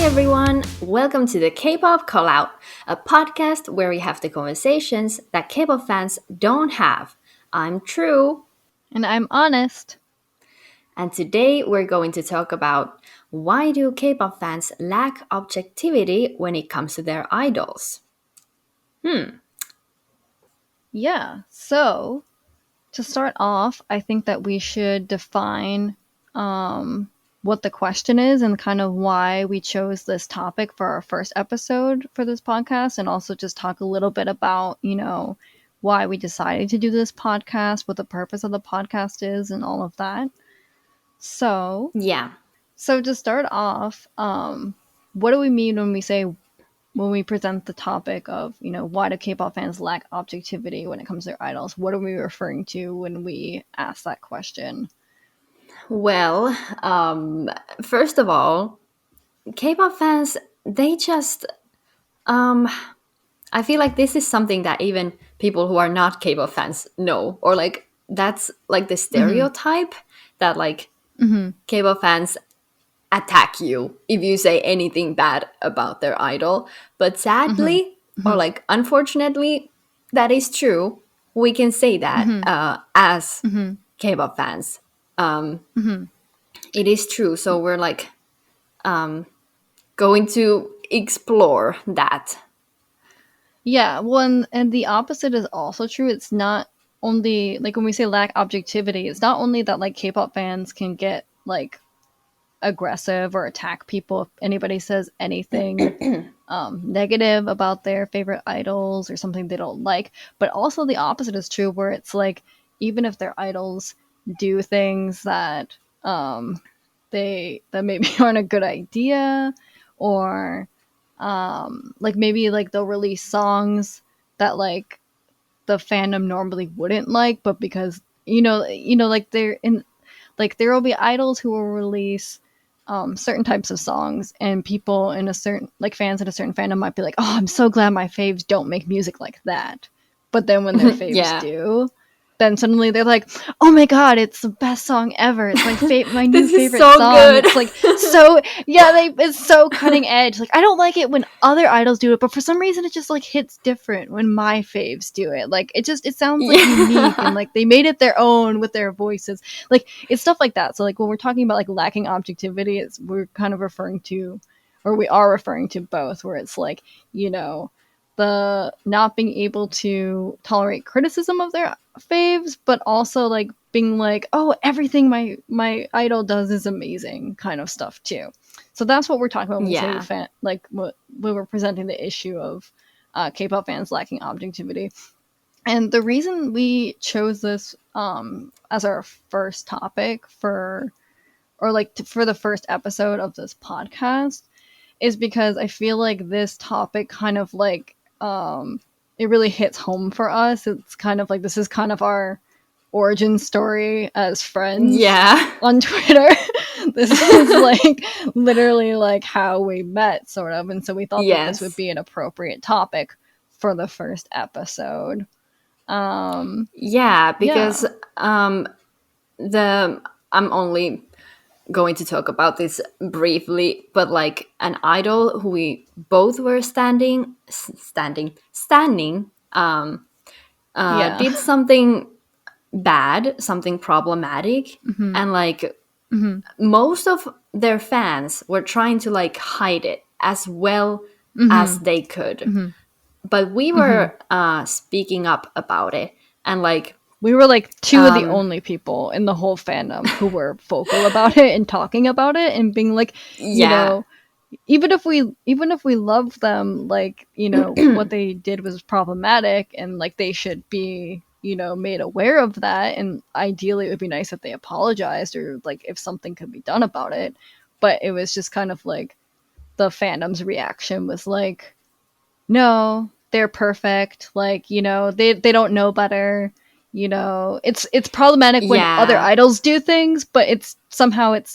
everyone, welcome to the K-pop Callout, a podcast where we have the conversations that K-pop fans don't have. I'm True, And I'm honest. and today we're going to talk about why do K-pop fans lack objectivity when it comes to their idols? Yeah. So to start off, I think that we should define what the question is and kind of why we chose this topic for our first episode for this podcast, and also just talk a little bit about, why we decided to do this podcast, what the purpose of the podcast is, and all of that. So, Yeah. so to start off, what do we mean when we present the topic of, why do K-pop fans lack objectivity when it comes to their idols? What are we referring to when we ask that question? Well, first of all, K-pop fans, they just I feel like this is something that even people who are not K-pop fans know, or like that's like the stereotype that like K-pop fans attack you if you say anything bad about their idol. But sadly, or like unfortunately, that is true. We can say that as K-pop fans. It is true. So we're like going to explore that. Yeah, well, and the opposite is also true. It's not only, like, when we say lack objectivity, it's not only that, like, K-pop fans can get, like, aggressive or attack people if anybody says anything negative about their favorite idols or something they don't like, but also the opposite is true, where it's like, even if their idols do things that that maybe aren't a good idea, or like maybe like they'll release songs that like the fandom normally wouldn't like, but because like they're in, like there will be idols who will release certain types of songs, and people in a certain, like fans in a certain fandom might be like, oh, I'm so glad my faves don't make music like that. But then when their faves Yeah. do, then suddenly they're like, oh my god, it's the best song ever. It's my new This is favorite so song. good. It's like, so, yeah, it's so cutting edge. Like, I don't like it when other idols do it, but for some reason it just like hits different when my faves do it. Like, it sounds like unique, and like they made it their own with their voices. Like, it's stuff like that. So like when we're talking about like lacking objectivity, we're kind of referring to, or we are referring to both, where it's like, the not being able to tolerate criticism of their faves, but also like being like, oh, everything my idol does is amazing, kind of stuff too. So that's what we're talking about when we say when we're presenting the issue of K-pop fans lacking objectivity. And the reason we chose this as our first topic for the first episode of this podcast is because I feel like this topic kind of like it really hits home for us. It's kind of like, this is kind of our origin story as friends on Twitter. This is like literally like how we met, sort of, and so we thought that this would be an appropriate topic for the first episode. Because I'm only going to talk about this briefly, but like an idol who we both were standing did something bad, something problematic, and like most of their fans were trying to like hide it as well as they could, but we were speaking up about it, and like we were like two of the only people in the whole fandom who were vocal about it and talking about it and being like, even if we love them, like, what they did was problematic, and like they should be, made aware of that, and ideally it would be nice if they apologized, or like if something could be done about it. But it was just kind of like the fandom's reaction was like, no, they're perfect, like, they don't know better. It's problematic when other idols do things, but it's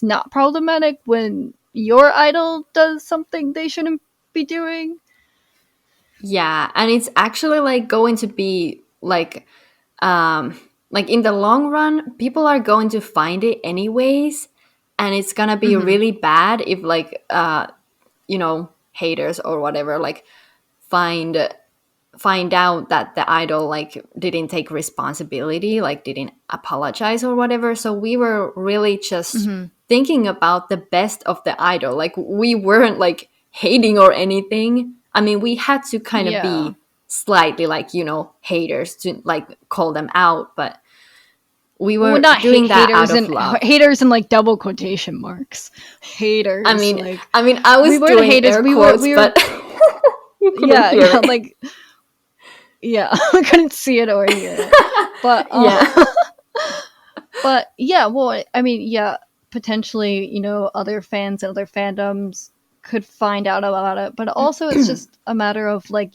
not problematic when your idol does something they shouldn't be doing. Yeah, and it's actually like going to be like in the long run, people are going to find it anyways, and it's gonna be really bad if like haters or whatever, like find find out that the idol like didn't take responsibility, like didn't apologize or whatever. So we were really just thinking about the best of the idol. Like we weren't like hating or anything. I mean, we had to kind of Yeah. be slightly like, haters to like call them out, but we Well, were not doing that out of love. haters in like double quotation marks. I Haters, mean, like I we was weren't doing haters. air quotes, We were but you couldn't yeah, hear yeah, it. like yeah, I couldn't see it or hear it. But Yeah. but yeah, well, I mean, yeah, potentially, other fans and other fandoms could find out about it, but also it's just a matter of like,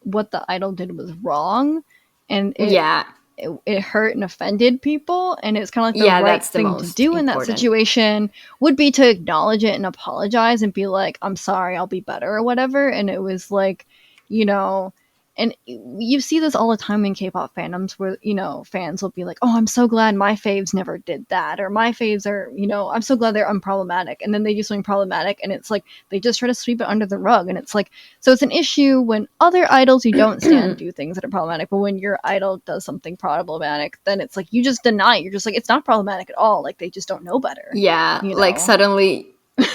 what the idol did was wrong, and Yeah. it hurt and offended people, and it's kind of like the Yeah, right that's the thing to most do in that important. situation would be to acknowledge it and apologize and be like, I'm sorry, I'll be better or whatever. And it was like, you know and you see this all the time in K-pop fandoms where fans will be like, oh, I'm so glad my faves never did that, or my faves are, I'm so glad they're unproblematic, and then they do something problematic and it's like they just try to sweep it under the rug. And it's like, so it's an issue when other idols you don't stand do things that are problematic, but when your idol does something problematic, then it's like you just deny it. You're just like, it's not problematic at all, like they just don't know better. Yeah, like suddenly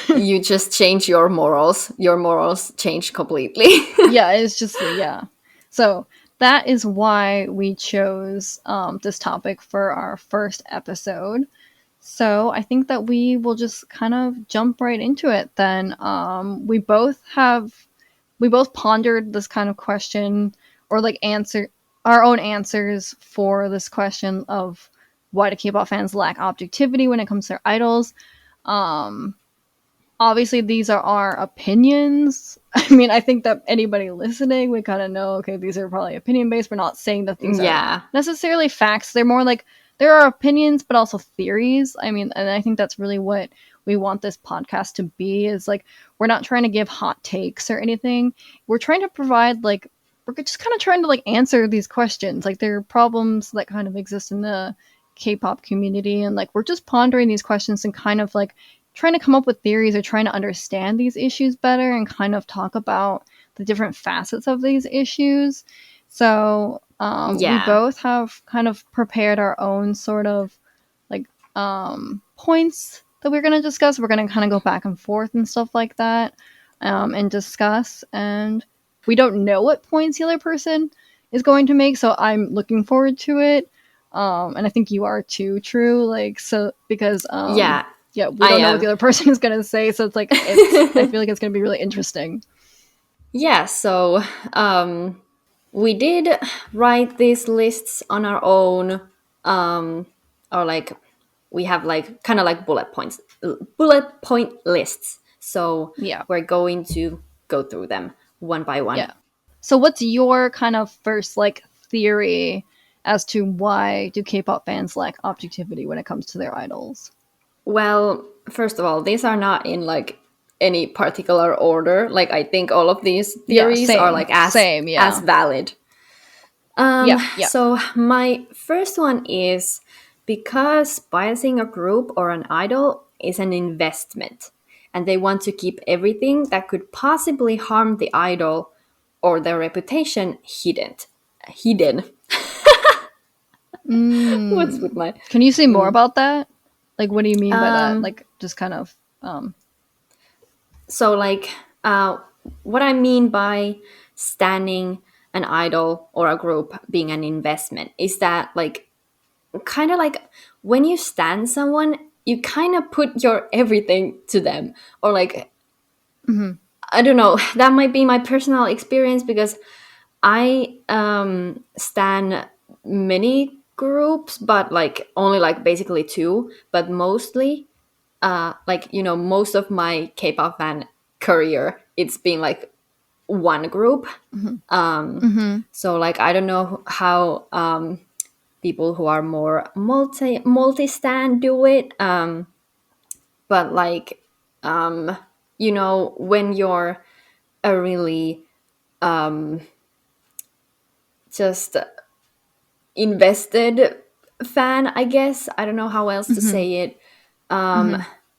you just change your morals. Your morals change completely. Yeah, it's just yeah. So that is why we chose this topic for our first episode. So I think that we will just kind of jump right into it then. We both pondered this kind of question, or like answer our own answers for this question of why do K-pop fans lack objectivity when it comes to their idols. Um, Obviously these are our opinions. I mean, I think that anybody listening would kind of know, okay, these are probably opinion based. We're not saying that these Yeah. are necessarily facts. They're more like, there are opinions, but also theories. I mean, and I think that's really what we want this podcast to be, is like, we're not trying to give hot takes or anything. We're trying to provide like, we're just kind of trying to like answer these questions. Like, there are problems that kind of exist in the K-pop community, and like we're just pondering these questions and kind of like trying to come up with theories or trying to understand these issues better and kind of talk about the different facets of these issues. So we Yeah. both have kind of prepared our own sort of like points that we're going to discuss. We're going to kind of go back and forth and stuff like that, and discuss. And we don't know what points the other person is going to make, so I'm looking forward to it. And I think you are too, True. Like, so because Yeah. yeah, we don't know what the other person is going to say, so it's like I feel like it's going to be really interesting. Yeah, so we did write these lists on our own, or like we have like kind of like bullet point lists. So Yeah. we're going to go through them one by one. Yeah. So what's your kind of first like theory as to why do K-pop fans lack objectivity when it comes to their idols? Well, first of all, these are not in like any particular order. Like I think all of these theories are like as valid. Yeah. So my first one is because biasing a group or an idol is an investment, and they want to keep everything that could possibly harm the idol or their reputation hidden. Hidden. What's with my? Can you say more about that? Like, what do you mean by that? Like, just kind of. So, like, what I mean by standing an idol or a group being an investment is that, like, kind of like when you stand someone, you kind of put your everything to them, or like, I don't know. That might be my personal experience because I stan many groups, but like only like basically two, but mostly like most of my K-pop fan career it's been like one group. So like I don't know how people who are more multi stan do it, but like when you're a really just invested fan, I guess I don't know how else to say it.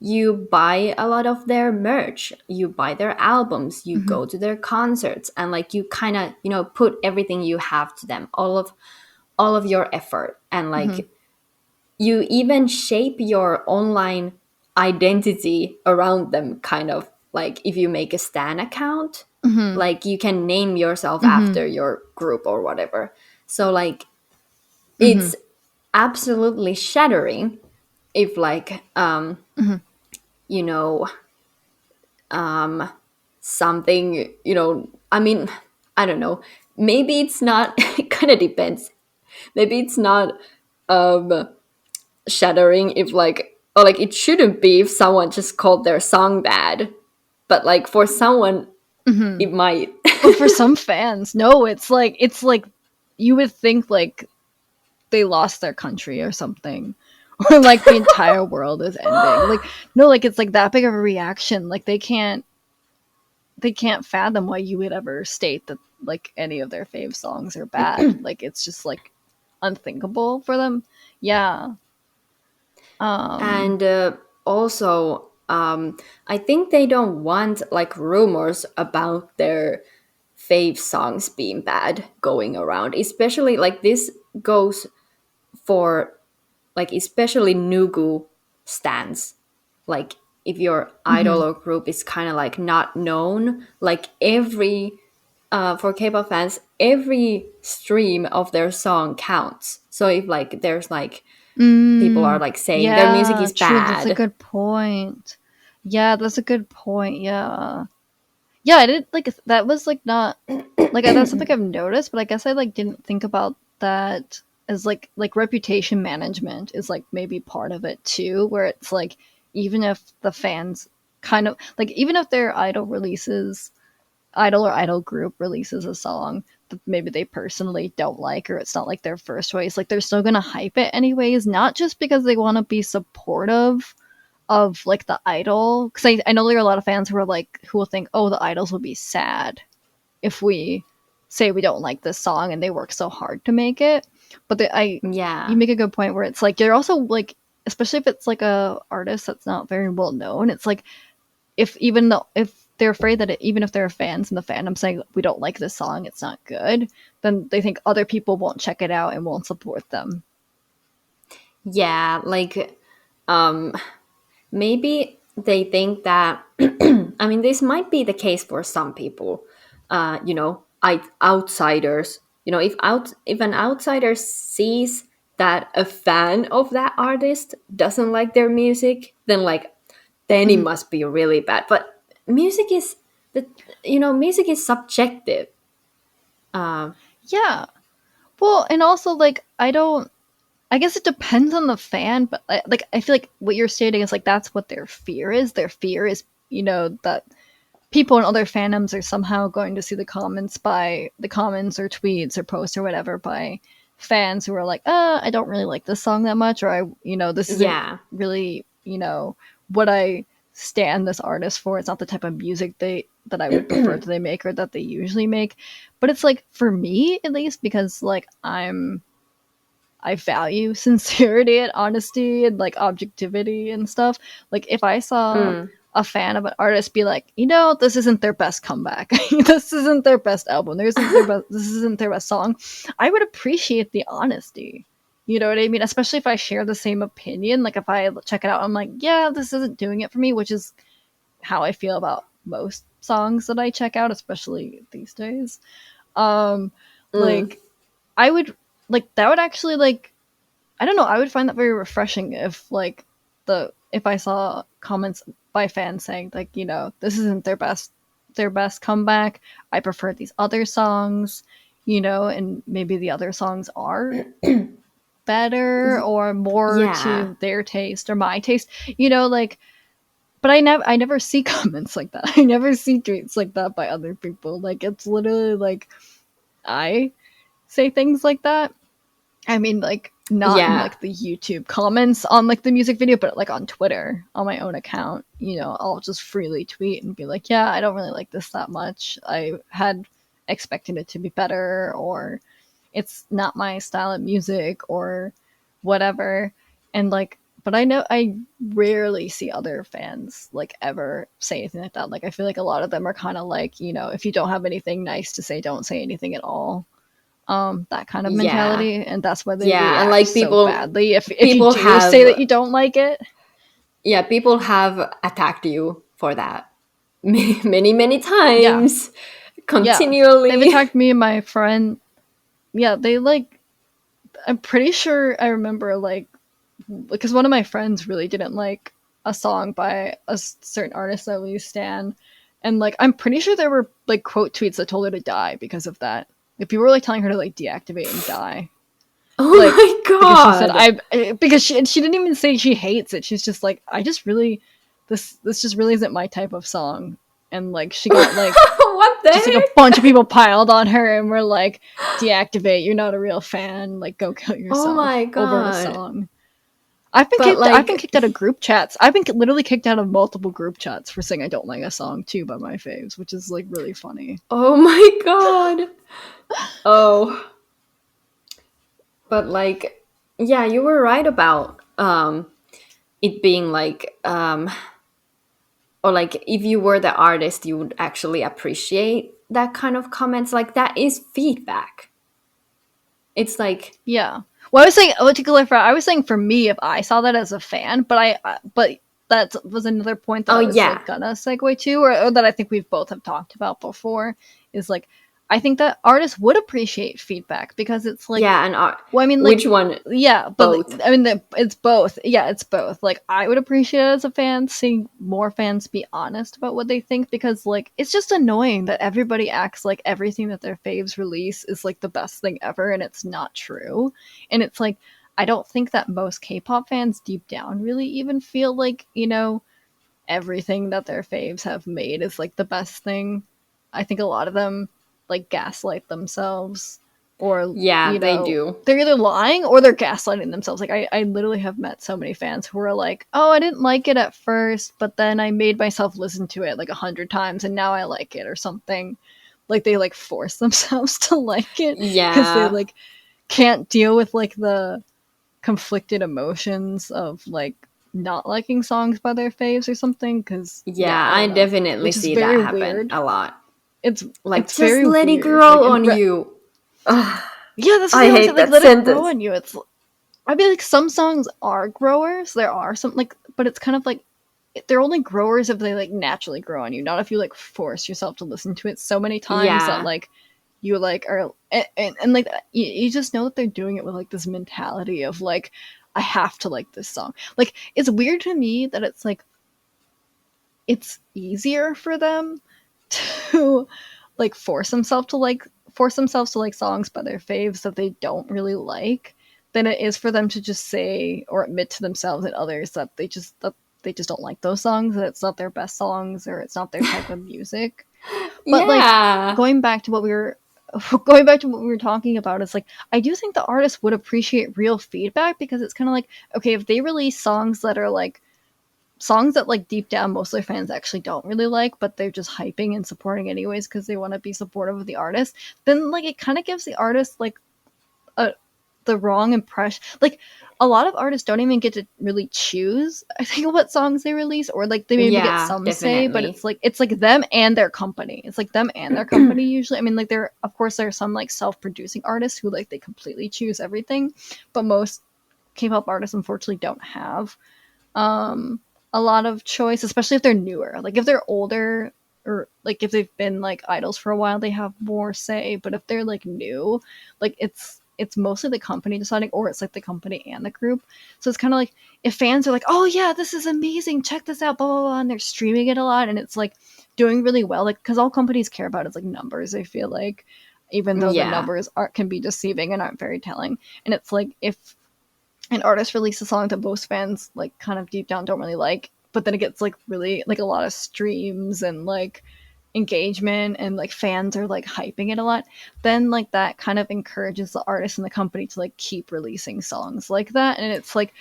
you buy a lot of their merch, you buy their albums, you Mm-hmm. go to their concerts, and like you kind of, you know, put everything you have to them, all of your effort, and Mm-hmm. like you even shape your online identity around them, kind of like if you make a stan account, Mm-hmm. like you can name yourself Mm-hmm. after your group or whatever. So like Mm-hmm. it's absolutely shattering if like Mm-hmm. you know um something, you know, I mean, I don't know, maybe it's not it kind of depends, maybe it's not um shattering if like, or like it shouldn't be if someone just called their song bad, but like for someone Mm-hmm. it might. But for some fans, no, it's like you would think like they lost their country or something. Or like the entire world is ending. Like no, like it's like that big of a reaction. Like they can't fathom why you would ever state that like any of their fave songs are bad. Like it's just like unthinkable for them. Yeah. Um And also I think they don't want like rumors about their fave songs being bad going around, especially like this goes for like especially Nugu stands. Like if your idol mhm. or group is kind of like not known, like every for K-pop fans, every stream of their song counts. So if like there's like people are Mm, like saying their music yeah, is true. That's a bad. good point. Yeah, that's a good point. Yeah. Yeah, I didn't like that was like not like that's something I've noticed, but I guess I like didn't think about that as like reputation management is like maybe part of it too, where it's like even if the fans kind of like even if their idol or idol group releases a song that maybe they personally don't like or it's not like their first choice, like they're still gonna hype it anyways, not just because they want to be supportive of like the idol, because I know there are a lot of fans who are like who will think, oh, the idols will be sad if we say we don't like this song and they work so hard to make it. But you Yeah. make a good point where it's like you're also like, especially if it's like a artist that's not very well known, it's like if even though if they're afraid that even if there are fans in the fandom saying we don't like this song, it's not good, then they think other people won't check it out and won't support them. Yeah, like um maybe they think that I mean this might be the case for some people. You know, outsiders, you know, if an outsider sees that a fan of that artist doesn't like their music, then like then it Mhm. must be really bad. But music is the, you know, music is subjective. Uh, Yeah. Well, and also like I guess it depends on the fan, but like I feel like what you're stating is like that's what their fear is. Their fear is, that people in other fandoms are somehow going to see the comments or tweets or posts or whatever by fans who are like, I don't really like this song that much, or this isn't yeah. really, what I stand this artist for. It's not the type of music that I would prefer that they make or that they usually make. But it's like for me at least, because like I value sincerity and honesty and like objectivity and stuff. Like if I saw Mm, a fan of an artist be like, this isn't their best comeback. This isn't their best album. This isn't their best song. I would appreciate the honesty. You know what I mean? Especially if I share the same opinion. Like if I check it out, I'm like, yeah, this isn't doing it for me, which is how I feel about most songs that I check out, especially these days. Um, mm, like I would like that would actually like I don't know. I would find that very refreshing if if I saw comments by fans saying like, this isn't their best comeback. I prefer these other songs, and maybe the other songs are better or more yeah. to their taste or my taste. Like but I never see comments like that. I never see tweets like that by other people. Like it's literally like I say things like that. I mean, like, not in Yeah. like the YouTube comments on like the music video, but like on Twitter on my own account, I'll just freely tweet and be like, yeah, I don't really like this that much. I had expected it to be better, or it's not my style of music, or whatever. And like, But I know I rarely see other fans like ever say anything like that. Like I feel like a lot of them are kind of like, you know, if you don't have anything nice to say, don't say anything at all. That kind of Yeah. mentality, and that's why they Yeah, and react like so people badly if you people do say that have you don't like it. yeah, people have attacked you for that many many Yeah. times Yeah. They've continually. attacked me and my friend. Yeah, they like I'm pretty sure I remember like because one of my friends really didn't like a song by a certain artist that we stan, and like I'm pretty sure there were like quote tweets that told her to die because of that. Like people were like telling her to like deactivate and die, Oh like my because she said god. because she didn't even say she hates it. She's just like I just really this just really isn't my type of song, and like she got like What the just like a heck? bunch of people piled on her and were like deactivate, you're not a real fan, like go kill Oh my yourself over a god. song. But I've been like, kicked out of group chats. I've been literally kicked out of multiple group chats for saying I don't like a song too by my faves, which is like really funny. oh my god. Oh, but like, yeah, you were right about it being like or like if you were the artist, you would actually appreciate that kind of comments. Like that is feedback. It's like, Yeah. Well, I was saying, I was saying for me, if I saw that as a fan, but that was another point that oh I was yeah, like gonna segue to, or that I think we've both have talked about before, is like, I think that artists would appreciate feedback because it's like, yeah, and well, I mean, like, which one? yeah, but Both. I mean, it's both. Yeah, it's both. Like, I would appreciate it as a fan, seeing more fans be honest about what they think because, like, it's just annoying that everybody acts like everything that their faves release is like the best thing ever, and it's not true. And it's like, I don't think that most K-pop fans deep down really even feel like, you know, everything that their faves have made is like the best thing. I think a lot of them like gaslight themselves or, Yeah, you they know, do. they're either lying or they're gaslighting themselves. Like I literally have met so many fans who are like, oh, I didn't like it at first, but then I made myself listen to it like 100 times and now I like it or something. Like they like force themselves to like it because they Yeah, like can't deal with like the conflicted emotions of like not liking songs by their faves or something because yeah, yeah, I I don't know, definitely which is see very that happen weird. a lot. it's Like, it's just very let it weird like grow on you. Ugh, yeah, that's what I I always say, hate like that let it grow sentence. on you. It's I mean like some songs are growers, there are some like, but it's kind of like they're only growers if they like naturally grow on you, not if you like force yourself to listen to it so many times that Yeah, like you like are and like you just know that they're doing it with like this mentality of like I have to like this song. Like it's weird to me that it's like it's easier for them to like force themselves to like songs by their faves that they don't really like than it is for them to just say or admit to themselves and others that they just don't like those songs, that it's not their best songs or it's not their type of music. But like yeah, going back to what we were going back to what we were talking about, is like I do think the artist would appreciate real feedback because it's kind of like, okay, if they release songs that are like songs that like deep down most of their fans actually don't really like, but they're just hyping and supporting anyways because they want to be supportive of the artist, then like it kind of gives the artist like a the wrong impression. Like a lot of artists don't even get to really choose, I think, what songs they release, or like they maybe get yeah, some say, but definitely. it's like them and their company. It's like them and their company usually. I mean, like there of course there are some like self-producing artists who like they completely choose everything, but most K-pop artists unfortunately don't have um a lot of choice, especially if they're newer. Like if they're older or like if they've been like idols for a while, they have more say. But if they're like new, like it's mostly the company deciding, or it's like the company and the group. So it's kind of like if fans are like, oh yeah, this is amazing, check this out, blah blah blah, and they're streaming it a lot, and it's like doing really well, like because all companies care about is like numbers. I feel like even though the Yeah, numbers are can be deceiving and aren't very telling, and it's like if an artist releases a song that most fans like kind of deep down don't really like, but then it gets like really like a lot of streams and like engagement and like fans are like hyping it a lot, then like that kind of encourages the artist and the company to like keep releasing songs like that. And it's like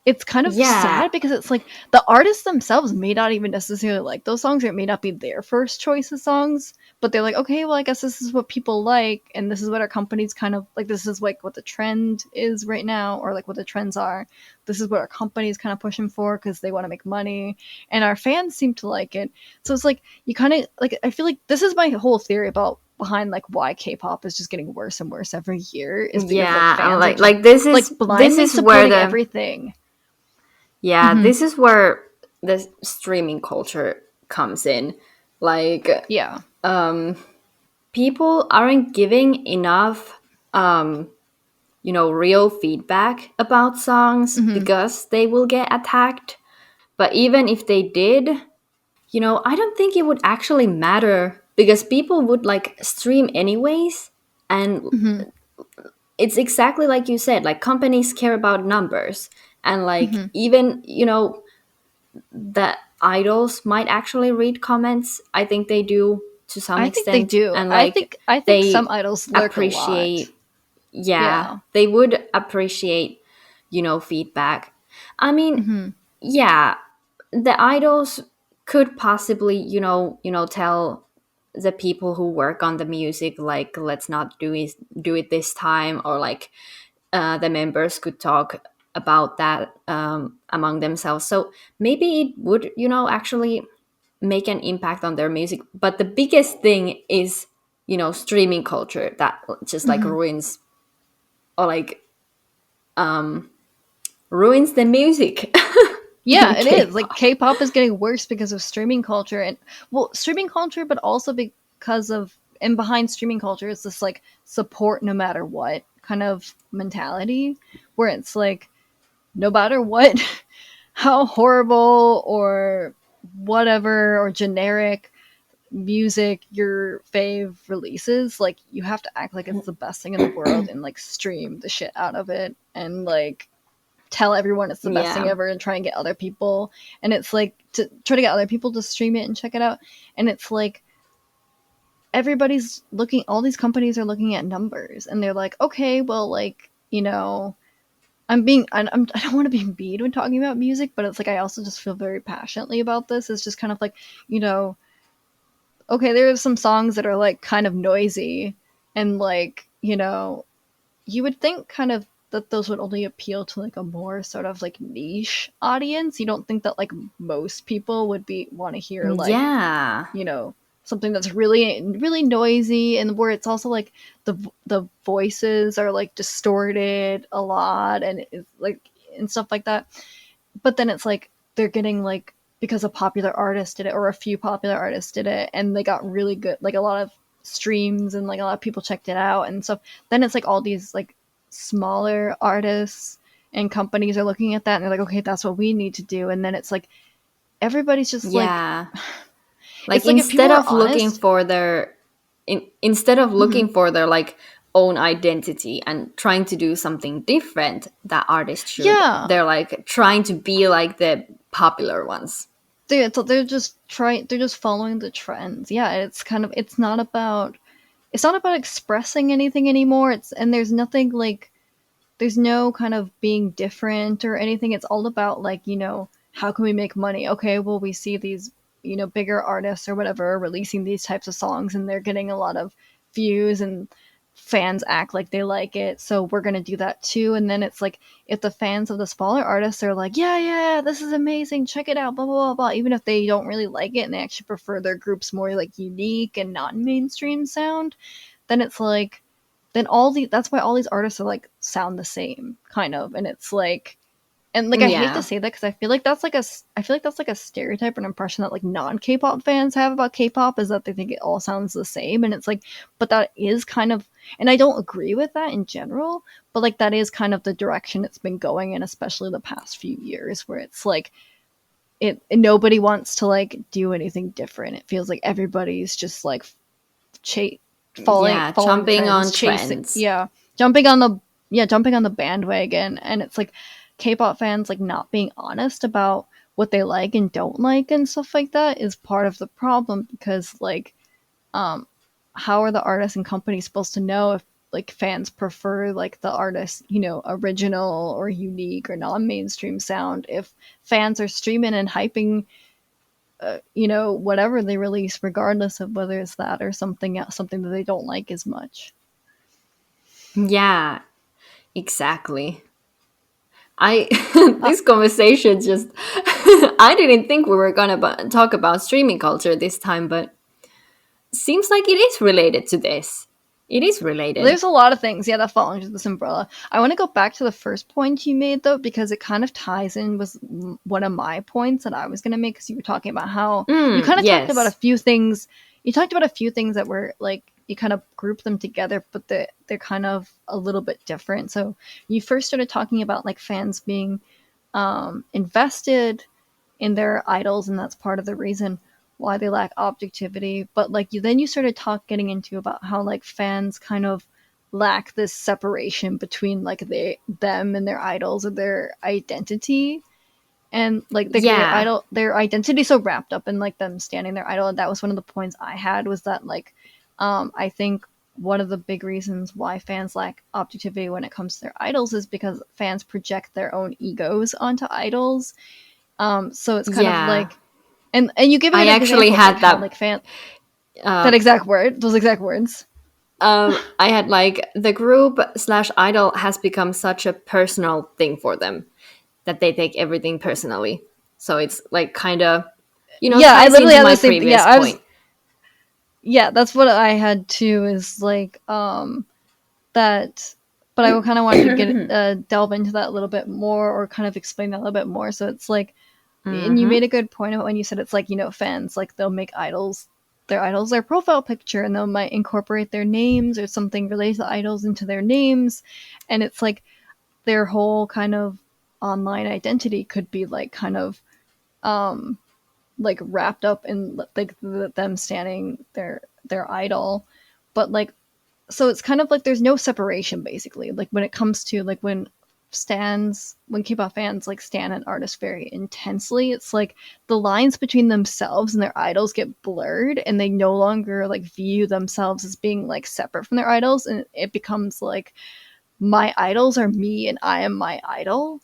it's kind of Yeah, sad because it's like the artists themselves may not even necessarily like those songs, or it may not be their first choice of songs, but they're like, okay, well, I guess this is what people like, and this is what our company's kind of like, this is like what the trend is right now, or like what the trends are. This is what our company's kind of pushing for because they want to make money, and our fans seem to like it. So it's like, you kind of like, I feel like this is my whole theory about behind like why K-pop is just getting worse and worse every year, is because like yeah. I'm fans are just like this like blindly is where supporting the everything. yeah, Mm-hmm. this is where the streaming culture comes in. Like, Yeah. um, people aren't giving enough, real feedback about songs Mm-hmm. because they will get attacked. But even if they did, I don't think it would actually matter because people would like stream anyways. And Mm-hmm. it's exactly like you said, like companies care about numbers. And like Mm-hmm. even, the idols might actually read comments. I think they do to some I think they extent. do. And I like think I think some they idols lurk a lot. appreciate, yeah, Yeah. they would appreciate, feedback. I mean, Mm-hmm. yeah, the idols could possibly, tell the people who work on the music, like, let's not do it this time, or like the members could talk about that among themselves. So maybe it would, actually make an impact on their music. But the biggest thing is, streaming culture that just like Mm-hmm. ruins, or like um, ruins the music Yeah, in it is. Like K-pop. K-pop is getting worse because of streaming culture, and well, streaming culture, but also because of, and behind streaming culture is this like support no matter what kind of mentality, where it's like no matter what, how horrible or whatever or generic music your fave releases, like you have to act like it's the best thing in the world and like stream the shit out of it and like tell everyone it's the best thing Yeah, ever and try and get other people, and it's like to try to get other people to stream it and check it out, and it's like everybody's looking, all these companies are looking at numbers and they're like, okay, well, like, I don't want to be mean when talking about music, but it's like I also just feel very passionately about this. It's just kind of like, you know, okay, there are some songs that are like kind of noisy and like, you would think kind of that those would only appeal to like a more sort of like niche audience. You don't think that like most people would be want to hear like, yeah, something that's really really noisy, and where it's also like the voices are like distorted a lot and it's like and stuff like that. But then it's like they're getting like, because a popular artist did it or a few popular artists did it and they got really good, like a lot of streams and like a lot of people checked it out and stuff. Then it's like all these like smaller artists and companies are looking at that and they're like, okay, that's what we need to do. And then it's like everybody's just like, yeah. Like it's like if people instead are of looking honest. for instead of Mhm. looking for their like own identity and trying to do something different that artists should, Yeah, they're like trying to be like the popular ones. they're just following the trends. Yeah, it's kind of, it's not about expressing anything anymore. It's, and there's nothing like, there's no kind of being different or anything. It's all about like, how can we make money? Okay, well, we see these, bigger artists or whatever releasing these types of songs and they're getting a lot of views and fans act like they like it, so we're going to do that too. And then it's like, if the fans of the smaller artists are like, yeah, yeah, this is amazing, check it out, blah blah blah blah, even if they don't really like it and they actually prefer their groups more like unique and not mainstream sound, then it's like, then that's why all these artists are like sound the same kind of, and it's like, and like I hate to Yeah, say that because I feel like that's like a stereotype or an impression that like non K-pop fans have about K-pop, is that they think it all sounds the same, and it's like, but that is kind of, and I don't agree with that in general, but like that is kind of the direction it's been going in, especially the past few years, where it's like nobody wants to like do anything different. It feels like everybody's just like cha- yeah, following the jumping trends, on chasing, trends. yeah, jumping on the jumping on the bandwagon, and it's like K-pop fans like not being honest about what they like and don't like and stuff like that is part of the problem, because like, um how are the artists and companies supposed to know if like fans prefer like the artist, original or unique or non-mainstream sound. If fans are streaming and hyping whatever they release, regardless of whether it's that or something else, something that they don't like as much. Yeah, exactly. I this conversation just I didn't think we were gonna talk about streaming culture this time, but seems like it is related to this. It is related. There's a lot of things, that fall under this umbrella. I want to go back to the first point you made, though, because it kind of ties in with one of my points that I was going to make, because you were talking about how you kind of talked about a Yes. few things. You talked about a few things that were like, you kind of group them together, but they're kind of a little bit different. So you first started talking about like fans being invested in their idols, and that's part of the reason why they lack objectivity. But like then you started getting into about how like fans kind of lack this separation between like them and their idols or their identity, and like Yeah. their identity so wrapped up in like them standing their idol. And that was one of the points I had, was that like I think one of the big reasons why fans lack objectivity when it comes to their idols is because fans project their own egos onto idols. So it's kind of Yeah. like, and you give a I good actually example of like had how that like fan uh that exact word, those exact words. I had like the group slash idol has become such a personal thing for them that they take everything personally. So it's like kind of, Yeah, I ties literally into had the my same thing. previous point. Yeah, that's what I had too. Is like that, but I kind of wanted to get delve into that a little bit more, or kind of explain that a little bit more. So it's like, and you Hmm. made a good point about when you said it's like, fans like they'll make their profile picture, and they'll might incorporate their names or something related to idols into their names, and it's like their whole kind of online identity could be like kind of like wrapped up in like them standing their idol. But like, so it's kind of like there's no separation basically, like when it comes to like when K-pop fans like stan an artist very intensely, it's like the lines between themselves and their idols get blurred, and they no longer like view themselves as being like separate from their idols, and it becomes like, my idols are me and I am my idol,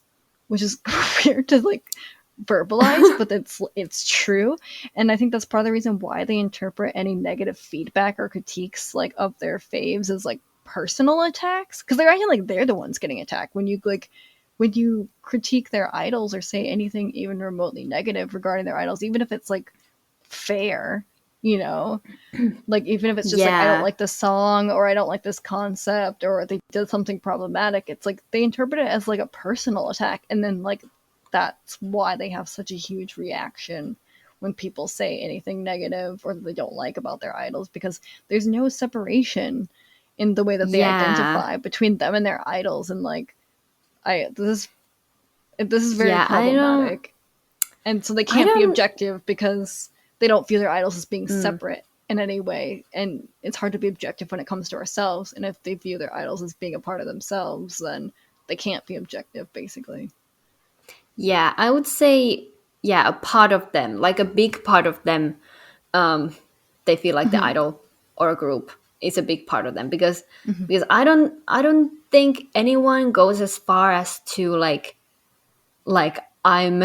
which is weird to like verbalize, but it's true. And I think that's part of the reason why they interpret any negative feedback or critiques like of their faves as like personal attacks, because they're acting like they're the ones getting attacked when you critique their idols or say anything even remotely negative regarding their idols, even if it's like fair, like even if it's just like, I don't Yeah. like this song, or I don't like this concept, or they did something problematic, it's like they interpret it as like a personal attack, and then like that's why they have such a huge reaction when people say anything negative or that they don't like about their idols, because there's no separation in the way that they Yeah. identify between them and their idols. And like, I this is very Yeah. problematic, and so they I can't be don't, objective because they don't view their idols as being mm, separate in any way. And it's hard to be objective when it comes to ourselves, and if they view their idols as being a part of themselves, then they can't be objective basically. yeah, I would say, yeah, a part of them, like a big part of them, um, they feel like the Mm-hmm. idol or a group is a big part of them, Mm-hmm. because I don't think anyone goes as far as to like I'm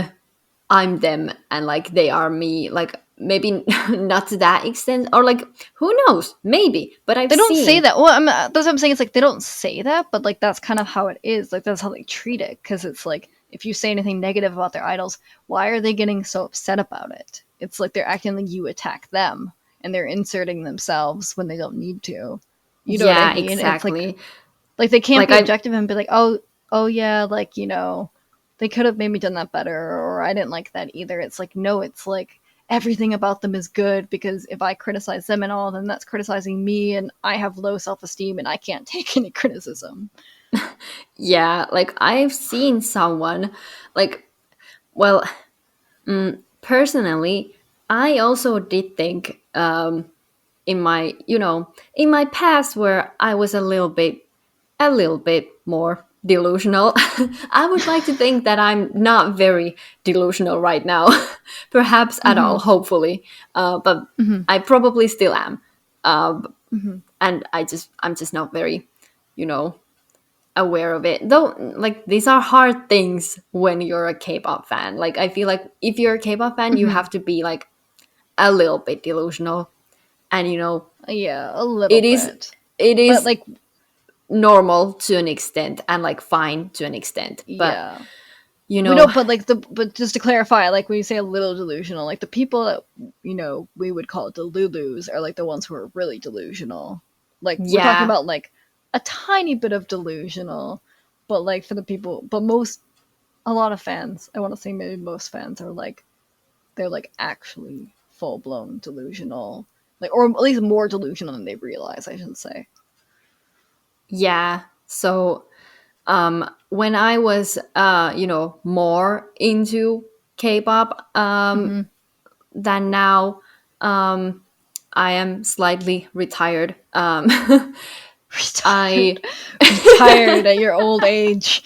them and like they are me, like maybe not to that extent, or like who knows, maybe, but I've They don't say seen. that. Well, that's what I'm saying. It's like they don't say that, but like that's kind of how it is. Like that's how they treat it. Because it's like, if you say anything negative about their idols, why are they getting so upset about it? It's like they're acting like you attack them, and they're inserting themselves when they don't need to. You know what I Yeah, mean? It's exactly. like they can't Like be I objective and be like, oh yeah, like they could have maybe done that better, or I didn't like that either. It's like, no, it's like everything about them is good, because if I criticize them and all, then that's criticizing me, and I have low self-esteem and I can't take any criticism. Yeah, like I've seen someone, like, well, personally, I also did think, in my, in my past, where I was a little bit more delusional. I would like to think that I'm not very delusional right now, perhaps at all, Mm-hmm. hopefully, but Mm-hmm. I probably still am, uh, Mm-hmm. and I'm just not very. you know, aware of it. Though, like, these are hard things when you're a K-pop fan. Like, I feel like if you're a K-pop fan, you Mm-hmm. have to be like a little bit delusional, and Yeah, a little it is bit. it But is like, normal to an extent and like fine to an extent. But yeah. you We know, don't, but just to clarify, like when you say a little delusional, like the people that we would call delulus are like the ones who are really delusional. Like we're talking yeah, about like a tiny bit of delusional, but like for the people, but a lot of fans, I want to say maybe most fans are like they're like actually full blown delusional, like or at least more delusional than they realize. I should say. yeah. So when I was more into K-pop Mm-hmm. than now, um I am slightly retired. I Retired, retired at your old age.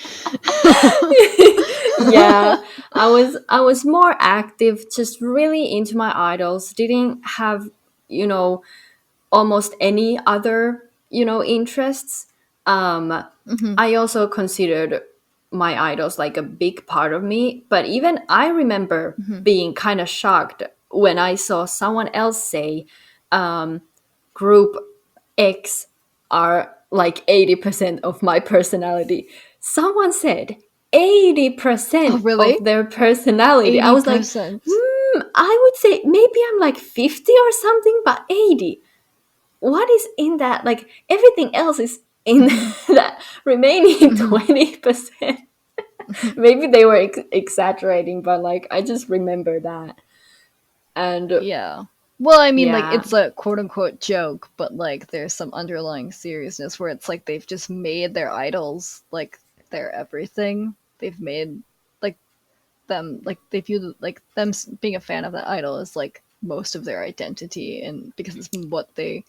yeah, I was more active, just really into my idols. Didn't have, you know, almost any other, interests. Um, Mm-hmm. I also considered my idols like a big part of me, but even I remember Mm-hmm. being kind of shocked when I saw someone else say, um, group X are like 80% of my personality. Someone said Oh, 80% of really? their personality. I was like, 80%. I would say maybe I'm like 50 or something, but 80. What is in that? Like, everything else is in Mm-hmm. that remaining Mm-hmm. 20%. Maybe they were exaggerating, but like, I just remember that. And Yeah. Well, I mean, like, yeah, it's a quote unquote joke, but like, there's some underlying seriousness where it's like they've just made their idols like their everything. They've made like them, like, they view like them being a fan of that idol is like most of their identity, and because it's what they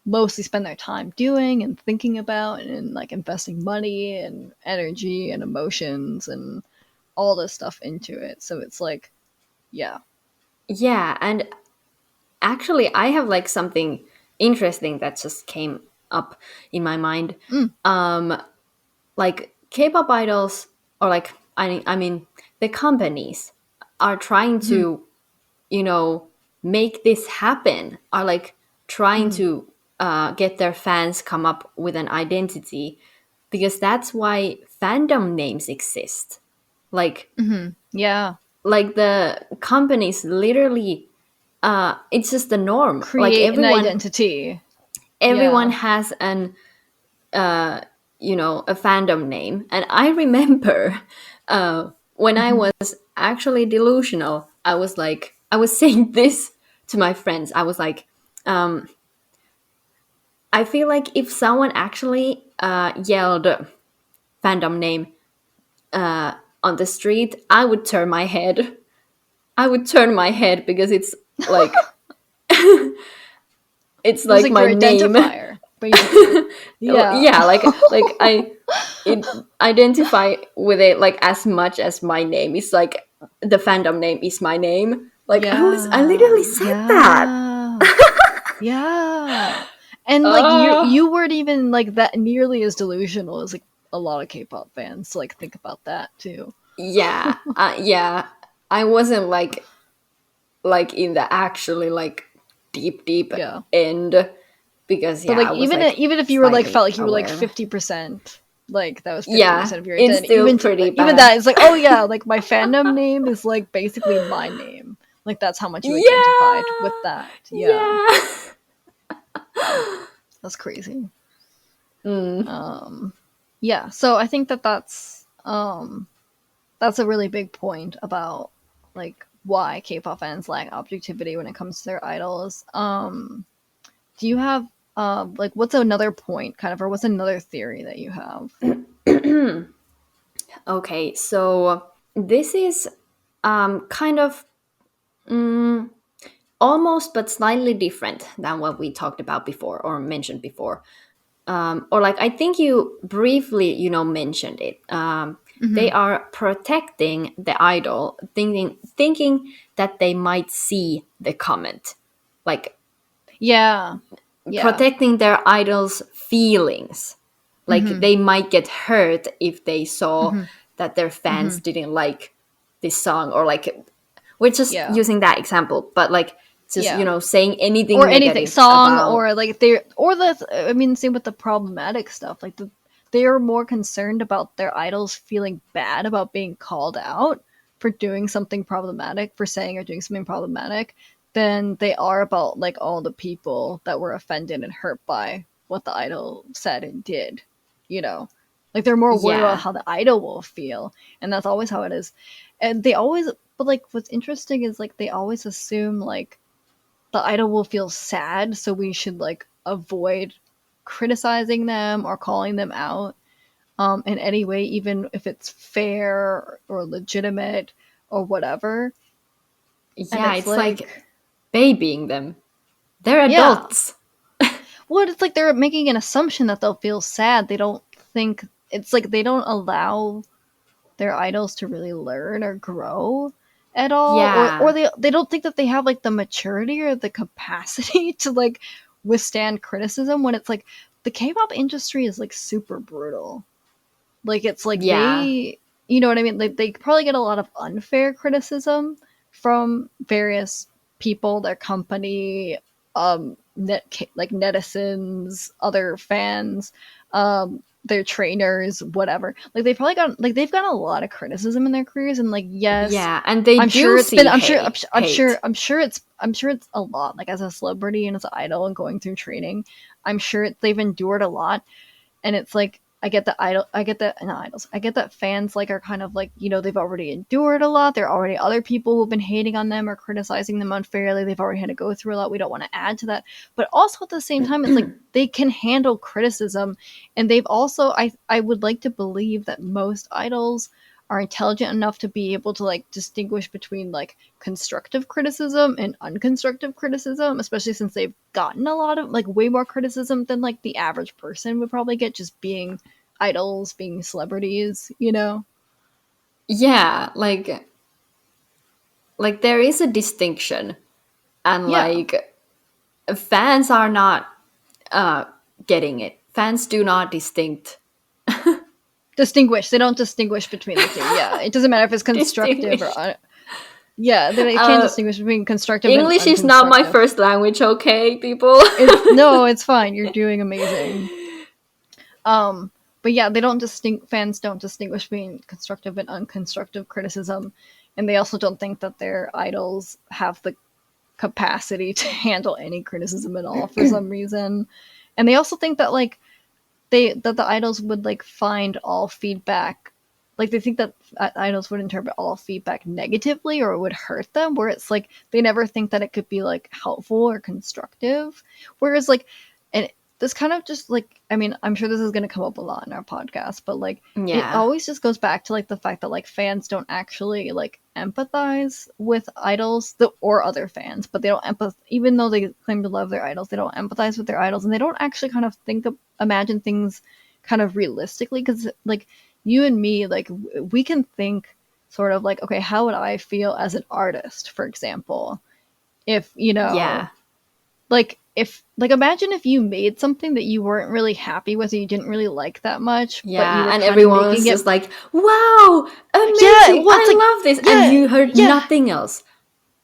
mostly spend their time doing and thinking about and like investing money and energy and emotions and all this stuff into it. So it's like, yeah. yeah. And actually, I have like something interesting that just came up in my mind. Mm, Um, like K-pop idols, or like, I mean, the companies are trying mm-hmm, to, make this happen. Are like trying mm-hmm, to get their fans come up with an identity, because that's why fandom names exist. Like, mm-hmm. Yeah. the companies literally, it's just the norm. Like, Create an everyone identity. everyone Yeah. has an uh a fandom name. And I remember when I Hmm. was actually delusional, I was saying this to my friends. I was like, um I feel like if someone actually yelled fandom name on the street, I would turn my head because it's like it's It was like like my your name. identifier, basically. Yeah. Yeah, like I identify with it like as much as my name is like the fandom name is my name. Like, I Yeah. literally said that. Yeah. Yeah. And like Oh, you weren't even like that nearly as delusional as like a lot of K-pop fans. So, like think about that too. yeah, yeah. I wasn't like in the actually like deep Yeah. end, because But yeah, like I was even like even if you were like felt slightly like you were like aware. 50%, like that was 50% Yeah, of your it's identity. still pretty Even bad. that is like, oh yeah, like my fandom name is like basically my name. Like that's how much you identified Yeah, with that. Yeah. yeah. That's crazy. Mm. Um yeah, so I think that that's a really big point about like why K-pop fans lack objectivity when it comes to their idols. Do you have like what's another point kind of, or what's another theory that you have? Okay, so this is kind of almost but slightly different than what we talked about before or mentioned before. Or like, I think you briefly, mentioned it. They Hmm. are protecting the idol, thinking that they might see the comment, like Yeah. Yeah. protecting their idol's feelings. Like they might get hurt if they saw that their fans didn't like this song, or like, we're just Yeah. using that example, but like just, Yeah. saying anything Or anything, negative song, about. or like they, or the, I mean, same with the problematic stuff. Like they are more concerned about their idols feeling bad about being called out for doing something problematic, for saying or doing something problematic, than they are about like all the people that were offended and hurt by what the idol said and did. You know, like they're more worried about Yeah. how the idol will feel, and that's always how it is. And they always, but like what's interesting is like they always assume like the idol will feel sad, so we should like avoid criticizing them or calling them out in any way, even if it's fair or legitimate or whatever. And Yeah, it's it's like like, babying them. They're yeah, adults. well, it's like they're making an assumption that they'll feel sad. They don't think, it's like they don't allow their idols to really learn or grow at all, or Yeah. they don't think that they have like the maturity or the capacity to like withstand criticism, when it's like the K-pop industry is like super brutal. Like it's like Yeah. they, you know what I mean, like they probably get a lot of unfair criticism from various people, their company, like netizens, other fans, their trainers, whatever. Like they probably got, like they've got a lot of criticism in their careers, and like, yes, Yeah, and they I'm do sure it's been, see hate. I'm sure it's a lot. Like as a celebrity and as an idol and going through training, I'm sure they've endured a lot. And it's like, I get that idol, I get that, not idols, I get that fans like are kind of like, you know, they've already endured a lot. There are already other people who've been hating on them or criticizing them unfairly. They've already had to go through a lot. We don't want to add to that. But also at the same time, it's like they can handle criticism, and they've also, I would like to believe that most idols are intelligent enough to be able to like distinguish between like constructive criticism and unconstructive criticism, especially since they've gotten a lot of like way more criticism than like the average person would probably get, just being idols, being celebrities, you know? Yeah, like there is a distinction, and Yeah. like fans are not uh getting it. Fans do not distinct Distinguish. They don't distinguish between the two. Yeah. It doesn't matter if it's constructive or distinguish. yeah, they can't Uh distinguish between constructive and English is not my unconstructive. first language, okay, people? No, it's fine. You're doing amazing. Um, but yeah, they don't fans don't distinguish between constructive and unconstructive criticism, and they also don't think that their idols have the capacity to handle any criticism at all for some reason. And they also think that like that the idols would like find all feedback, like they think that idols would interpret all feedback negatively or it would hurt them, where it's like they never think that it could be like helpful or constructive. Whereas like, and this kind of just like, I mean, I'm sure this is going to come up a lot in our podcast, but like it Yeah. always just goes back to like the fact that like fans don't actually like empathize with idols, or other fans, but they don't empathize, even though they claim to love their idols, they don't empathize with their idols, and they don't actually kind of imagine things kind of realistically, because like you and me, like we can think sort of like, okay, how would I feel as an artist, for example, if, you know, Yeah. like if, like imagine if you made something that you weren't really happy with, or you didn't really like that much, but you Yeah, were and kind of everyone making was it. just like, "Wow, Yeah, amazing! well, it's like, I love this," and yeah, you heard yeah, nothing else.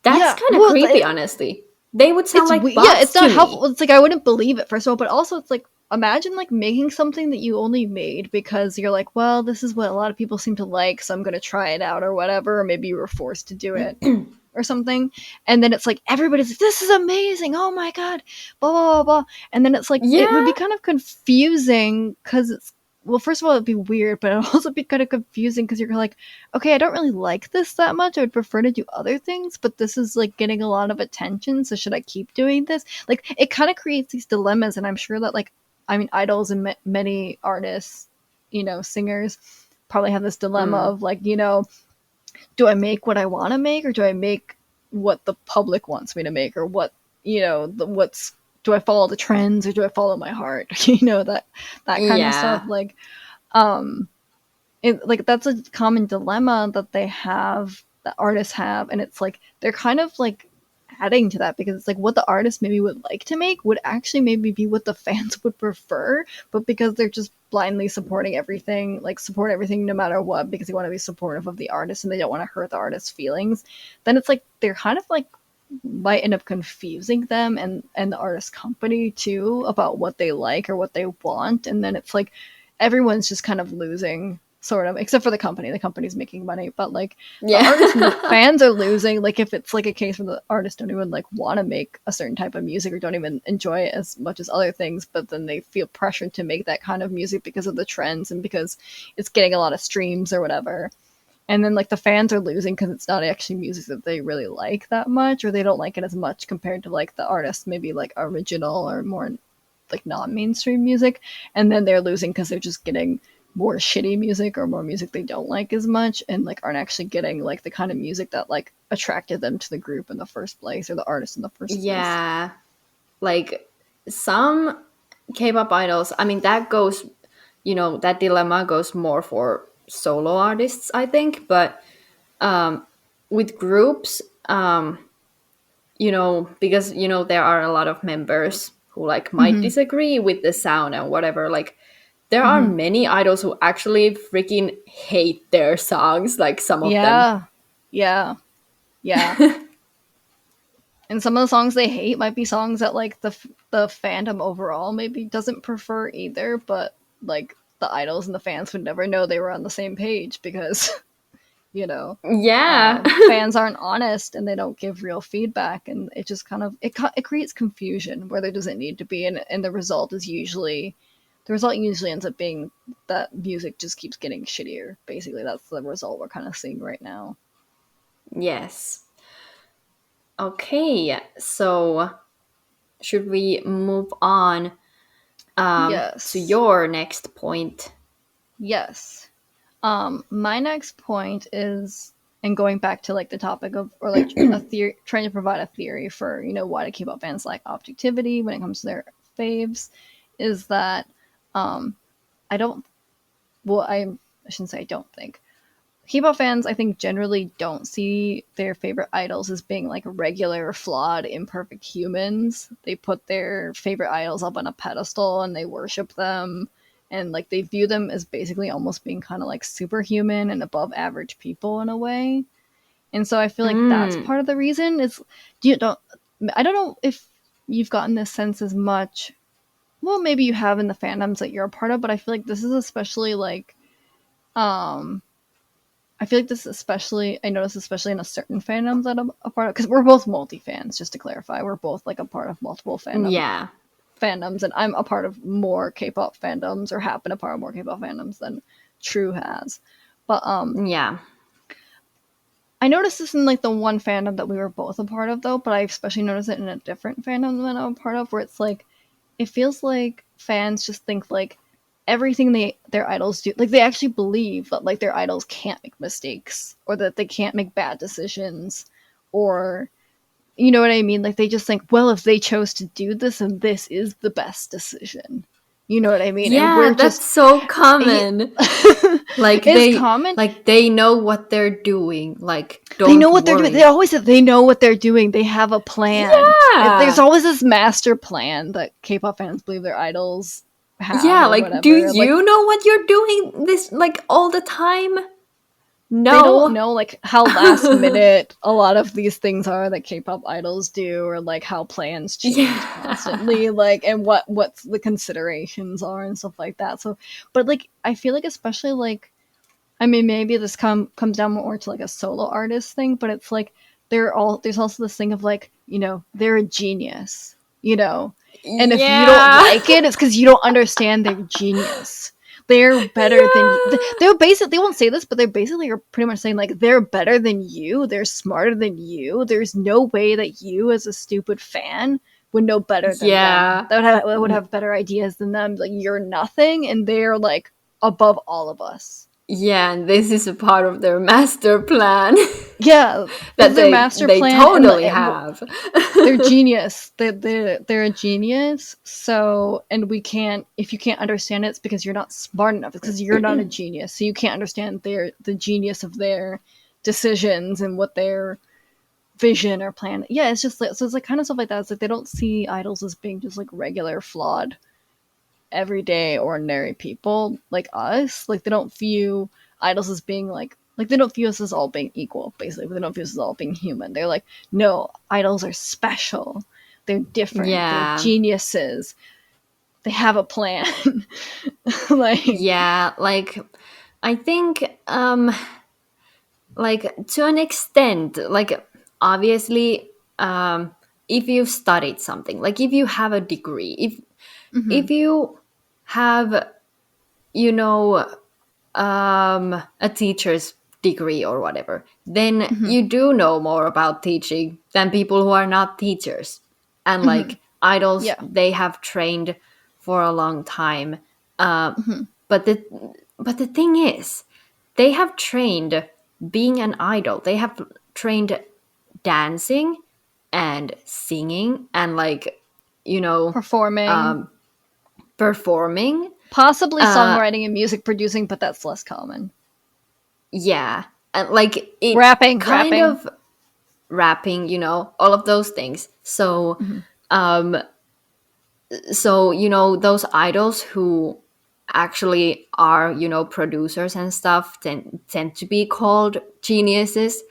That's yeah, kind of well, creepy, honestly. They would sound it's like yeah, bots it's to not helpful. me. It's like I wouldn't believe it, first of all, but also it's like, imagine like making something that you only made because you're like, well, this is what a lot of people seem to like, so I'm gonna try it out or whatever, or maybe you were forced to do it or something, and then it's like everybody's like, this is amazing, oh my god, blah blah blah blah, and then it's like it would Yeah, be kind of confusing because it's, well, first of all, it'd be weird, but it'd also be kind of confusing because you're like, okay, I don't really like this that much. I would prefer to do other things, but this is like getting a lot of attention. So should I keep doing this? Like, it kind of creates these dilemmas, and I'm sure that like, I mean, idols and many artists, you know, singers probably have this dilemma mm, of like, you know, do I make what I want to make, or do I make what the public wants me to make, or what, you know, what's, do I follow the trends or do I follow my heart? You know, that kind of stuff. yeah, Like, um, like that's a common dilemma that they have, that artists have, and it's like they're kind of like adding to that, because it's like what the artist maybe would like to make would actually maybe be what the fans would prefer, but because they're just blindly supporting everything, like support everything no matter what, because they want to be supportive of the artist and they don't want to hurt the artist's feelings, then it's like they're kind of like might end up confusing them and the artist company too about what they like or what they want, and then it's like everyone's just kind of losing, sort of, except for the company. The company's making money, but like the artists and the fans are losing. Like if it's like a case where the artists don't even like want to make a certain type of music or don't even enjoy it as much as other things, but then they feel pressured to make that kind of music because of the trends and because it's getting a lot of streams or whatever. And then like the fans are losing because it's not actually music that they really like that much, or they don't like it as much compared to like the artist maybe like original or more like non-mainstream music. And then they're losing because they're just getting more shitty music or more music they don't like as much, and like aren't actually getting like the kind of music that like attracted them to the group in the first place or the artist in the first place. Yeah, like some K-pop idols, I mean, that goes, you know, that dilemma goes more for solo artists, I think, but with groups, you know, because, you know, there are a lot of members who like might disagree with the sound and whatever, like there are many idols who actually freaking hate their songs, like some of them. Yeah. And some of the songs they hate might be songs that like the fandom overall maybe doesn't prefer either, but like the idols and the fans would never know they were on the same page because you know, Yeah. fans aren't honest and they don't give real feedback, and it just kind of it creates confusion where there doesn't need to be, and the result usually ends up being that music just keeps getting shittier. Basically, that's the result we're kind of seeing right now. Yes. Okay, so should we move on to Yes. your next point? Yes. My next point is, and going back to like the topic of, or like a theory, trying to provide a theory for, you know, why do K-pop fans like objectivity when it comes to their faves, is that I don't, well, I shouldn't say I don't think. K-pop fans, I think, generally don't see their favorite idols as being like regular, flawed, imperfect humans. They put their favorite idols up on a pedestal and they worship them, and like they view them as basically almost being kind of like superhuman and above average people in a way. And so I feel like that's part of the reason. Is I don't know if you've gotten this sense as much. Well, maybe you have in the fandoms that you're a part of, but I feel like this is especially like I feel like this especially, I notice especially in a certain fandom that I'm a part of, because we're both multi-fans, just to clarify. We're both like a part of multiple Yeah. fandoms, and I'm a part of more K-pop fandoms, or have been a part of more K-pop fandoms than True has. But Yeah. I noticed this in like the one fandom that we were both a part of though, but I especially noticed it in a different fandom that I'm a part of, where it's like, it feels like fans just think like everything their idols do, like they actually believe that like their idols can't make mistakes or that they can't make bad decisions, or you know what I mean, like they just think, well, if they chose to do this and this is the best decision, you know what I mean. Yeah, and we're that's just so common. Like it's common, like they know what they're doing. Like they know don't what they're doing. worry. They always say they know what they're doing. They have a plan. There's Yeah. always this master plan that K-pop fans believe their idols have, Yeah, or like whatever. do Like, you know what you're doing this like all the time? they don't No. know like how last minute a lot of these things are that K-pop idols do, or like how plans change Yeah. constantly, like, and what the considerations are and stuff like that. So, but like I feel like especially like, I mean, maybe this comes down more to like a solo artist thing, but it's like there's also this thing of like, you know, they're a genius, you know, and if you don't Yeah. like it, it's because you don't understand their genius. They're better than you. They're basically, they won't say this, but they basically are pretty much saying like they're better than you. They're smarter than you. There's no way that you, as a stupid fan, would know better than Yeah. them. That would have better ideas than them. Like you're nothing, and they're like above all of us. Yeah, and this is a part of their master plan Yeah, that their master they plan, totally have. they're genius. They're a genius. So, and we can't, if you can't understand it, it's because you're not smart enough. It's because you're not a genius, so you can't understand the genius of their decisions and what their vision or plan. Yeah, it's just like, so it's like kind of stuff like that. It's like they don't see idols as being just like regular flawed everyday ordinary people like us. Like they don't view idols as being like they don't view us as all being equal, basically. They don't view us as all being human. They're like, no, idols are special, they're different, they're Yeah. geniuses, they have a plan. Like, Yeah, like I think like to an extent, like obviously if you've studied something, like if you have a degree, if you have, you know, a teacher's degree or whatever, then you do know more about teaching than people who are not teachers. And like idols, yeah. they have trained for a long time. But the thing is, they have trained being an idol. They have trained dancing and singing and like, you know, Performing, performing. possibly songwriting and music producing, but that's less common. Yeah, and like it Rapping, kind rapping. of rapping, you know, all of those things. So um so you know, those idols who actually are, you know, producers and stuff tend to be called geniuses.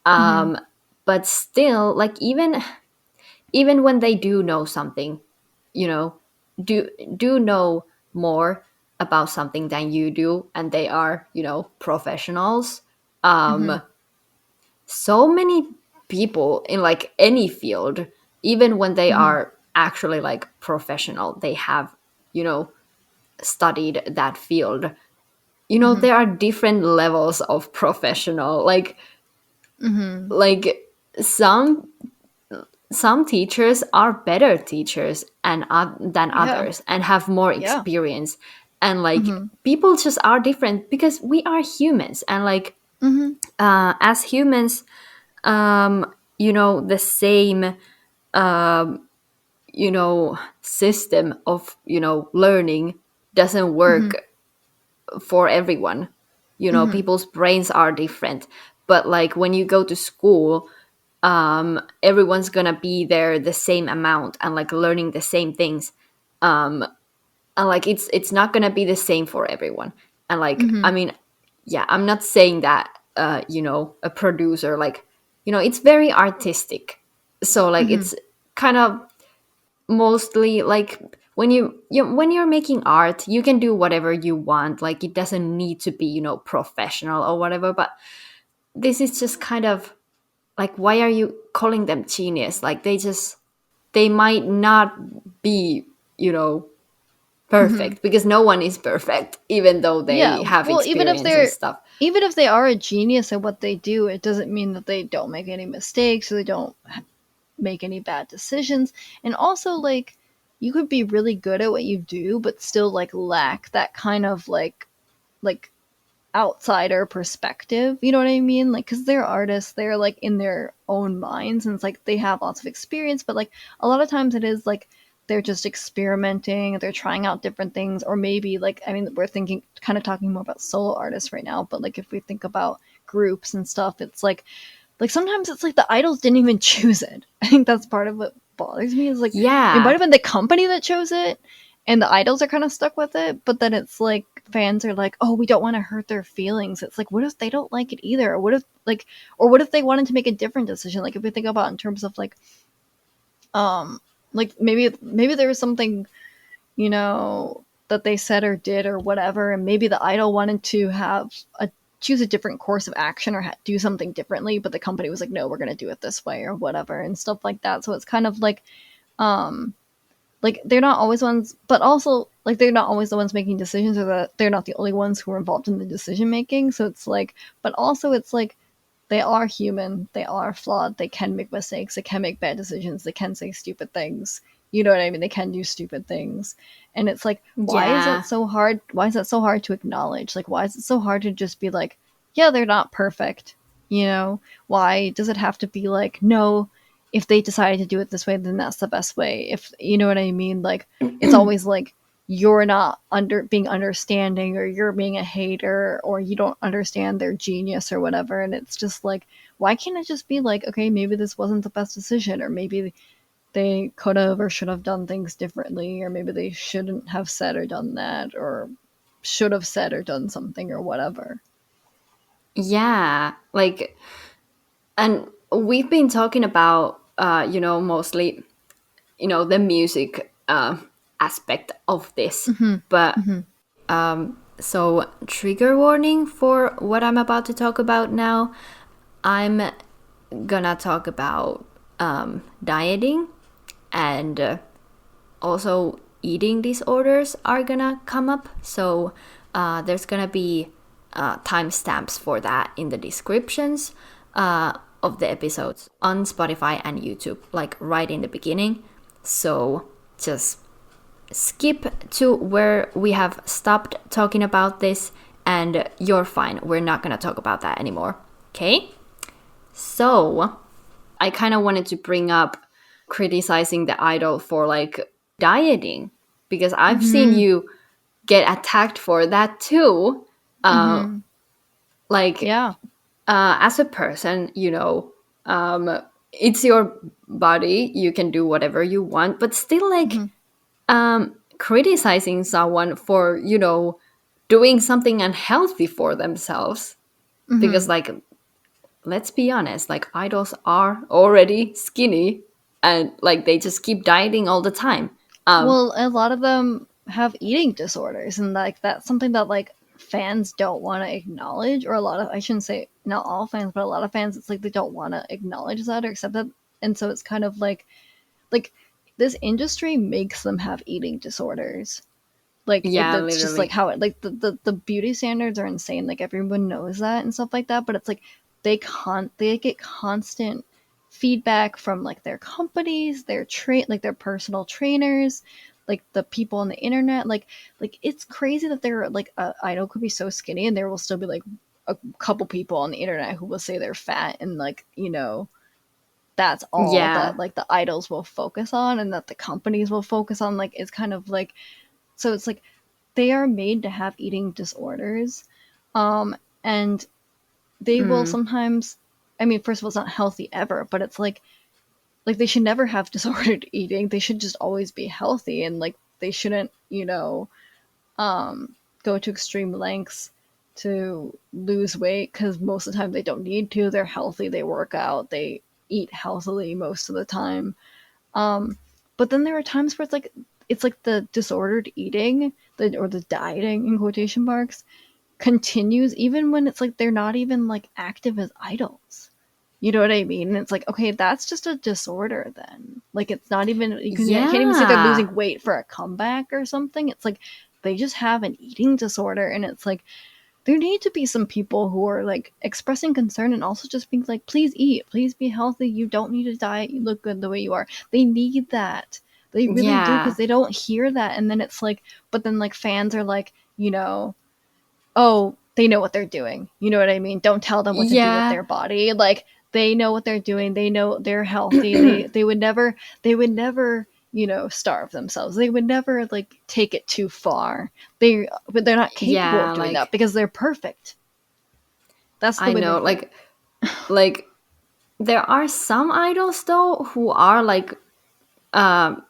But still, like even when they do know something, you know, do know more about something than you do, and they are, you know, professionals. So many people in like any field, even when they are actually like professional, they have, you know, studied that field. You know, there are different levels of professional. Like some teachers are better teachers and than Yeah. others and have more Yeah. experience, and like people just are different because we are humans. And like as humans, you know, the same you know, system of, you know, learning doesn't work for everyone. You know, people's brains are different. But like when you go to school, everyone's gonna be there the same amount and like learning the same things. And like it's not gonna be the same for everyone. And like I mean, yeah, I'm not saying that you know, a producer, like, you know, it's very artistic. So like it's kind of mostly like when when you're making art, you can do whatever you want. Like it doesn't need to be, you know, professional or whatever. But this is just kind of like, why are you calling them genius? Like they might not be, you know, perfect, because no one is perfect, even though Yeah. they have Well, experience and stuff. even if they are a genius at what they do, it doesn't mean that they don't make any mistakes or they don't make any bad decisions. And also, like, you could be really good at what you do, but still like lack that kind of like outsider perspective. You know what I mean? Like, because they're artists, they're like in their own minds, and it's like they have lots of experience, but like a lot of times it is like they're just experimenting, they're trying out different things, or maybe like, I mean, we're thinking kind of talking more about solo artists right now, but like if we think about groups and stuff, it's like sometimes it's like the idols didn't even choose it. I think that's part of what bothers me is like it might Yeah. have been the company that chose it and the idols are kind of stuck with it, but then it's like fans are like, oh, we don't want to hurt their feelings. It's like, what if they don't like it either? Or what if like, or what if they wanted to make a different decision? Like if we think about in terms of like maybe there was something, you know, that they said or did or whatever, and maybe the idol wanted to have a choose a different course of action or do something differently, but the company was like, no, we're going to do it this way or whatever and stuff like that. So it's kind of um like they're not always ones, but also like they're not always the ones making decisions, or that they're not the only ones who are involved in the decision making. So it's like, but also it's like they are human, they are flawed, they can make mistakes, they can make bad decisions, they can say stupid things. You know what I mean? They can do stupid things. And it's like, why is that Yeah. so hard? Why is that so hard to acknowledge? Like, why is it so hard to just be like, yeah, they're not perfect? You know, why does it have to be like, no, if they decided to do it this way, then that's the best way? If you know what I mean? Like, it's always like, you're not being understanding, or you're being a hater, or you don't understand their genius or whatever. And it's just like, why can't it just be like, okay, maybe this wasn't the best decision, or maybe they could have or should have done things differently, or maybe they shouldn't have said or done that, or should have said or done something, or whatever. Yeah, like, and we've been talking about, mostly, the music aspect of this, but so trigger warning for what I'm about to talk about now. I'm gonna talk about dieting, and also eating disorders are gonna come up. So there's gonna be timestamps for that in the descriptions of the episodes on Spotify and YouTube, like right in the beginning. So just skip to where we have stopped talking about this, and you're fine. We're not gonna talk about that anymore. Okay? So I kind of wanted to bring up criticizing the idol for like dieting, because I've seen you get attacked for that too. Like, Yeah. as a person, it's your body. You can do whatever you want, but still, like, criticizing someone for, doing something unhealthy for themselves. Because, like, let's be honest, like, idols are already skinny, and like they just keep dieting all the time. Well, a lot of them have eating disorders, and like that's something that like fans don't want to acknowledge, or a lot of, I shouldn't say not all fans, but a lot of fans, it's like they don't want to acknowledge that or accept that. And so it's kind of like this industry makes them have eating disorders. Like Yeah, that's just like literally. how it, like the beauty standards are insane, like everyone knows that and stuff like that, but it's like they get constant feedback from like their companies, their like their personal trainers, like the people on the internet, like it's crazy that they're like a idol could be so skinny and there will still be like a couple people on the internet who will say they're fat, and like, that's all Yeah. that like the idols will focus on and that the companies will focus on. Like it's kind of like, so it's like they are made to have eating disorders, and they will sometimes, I mean, first of all, it's not healthy ever, but it's like they should never have disordered eating. They should just always be healthy, and like they shouldn't, go to extreme lengths to lose weight, because most of the time they don't need to. They're healthy, they work out, they eat healthily most of the time. But then there are times where it's like the disordered eating, or the dieting in quotation marks, continues even when it's like they're not even like active as idols. You know what I mean? And it's like, okay, that's just a disorder then. Like it's not even, can't even say they're Yeah. losing weight for a comeback or something. It's like they just have an eating disorder, and it's like there need to be some people who are like expressing concern and also just being like, please eat, please be healthy, you don't need to diet, you look good the way you are. They need that. They really do, because Yeah. they don't hear that. And then it's like, but then like fans are like, oh, they know what they're doing. You know what I mean? Don't tell them what to do with Yeah. their body. Like they know what they're doing. They know they're healthy. They would never starve themselves. They would never like take it too far. But they're not capable of Yeah, doing that like, because they're perfect. That's the I way they know, think. like there are some idols though who are like, um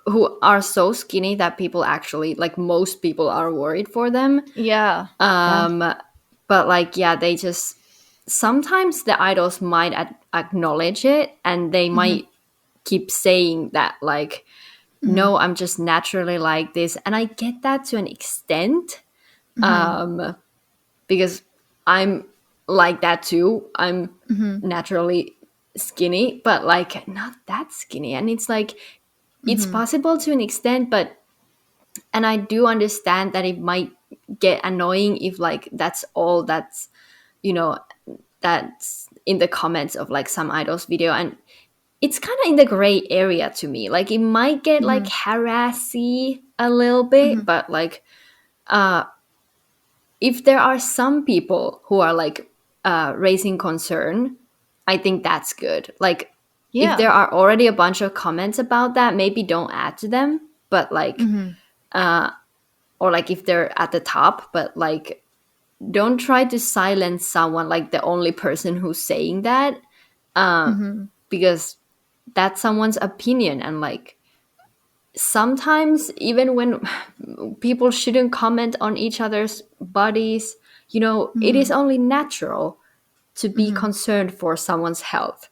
who are so skinny that people actually, like, most people are worried for them. Yeah. Yeah. um but like, yeah, they just, sometimes the idols might acknowledge it, and they Hmm. might keep saying that, like, Hmm. no, I'm just naturally like this, and I get that to an extent. Hmm. um because I'm like that too. I'm Hmm. naturally skinny, but like not that skinny. And it's like, it's Hmm. possible to an extent, but, and I do understand that it might get annoying if like that's all you know that's in the comments of like some idols video. And it's kind of in the gray area to me. Like it might get like Hmm. harassy a little bit, Hmm. but like, uh if there are some people who are like raising concern, I think that's good. Like, if Yeah. there are already a bunch of comments about that, maybe don't add to them. But like, Hmm. or like if they're at the top, but like don't try to silence someone, like the only person who's saying that, Mm-hmm. because that's someone's opinion. And like sometimes even when people shouldn't comment on each other's bodies, it Mm-hmm. is only natural to be Mm-hmm. concerned for someone's health.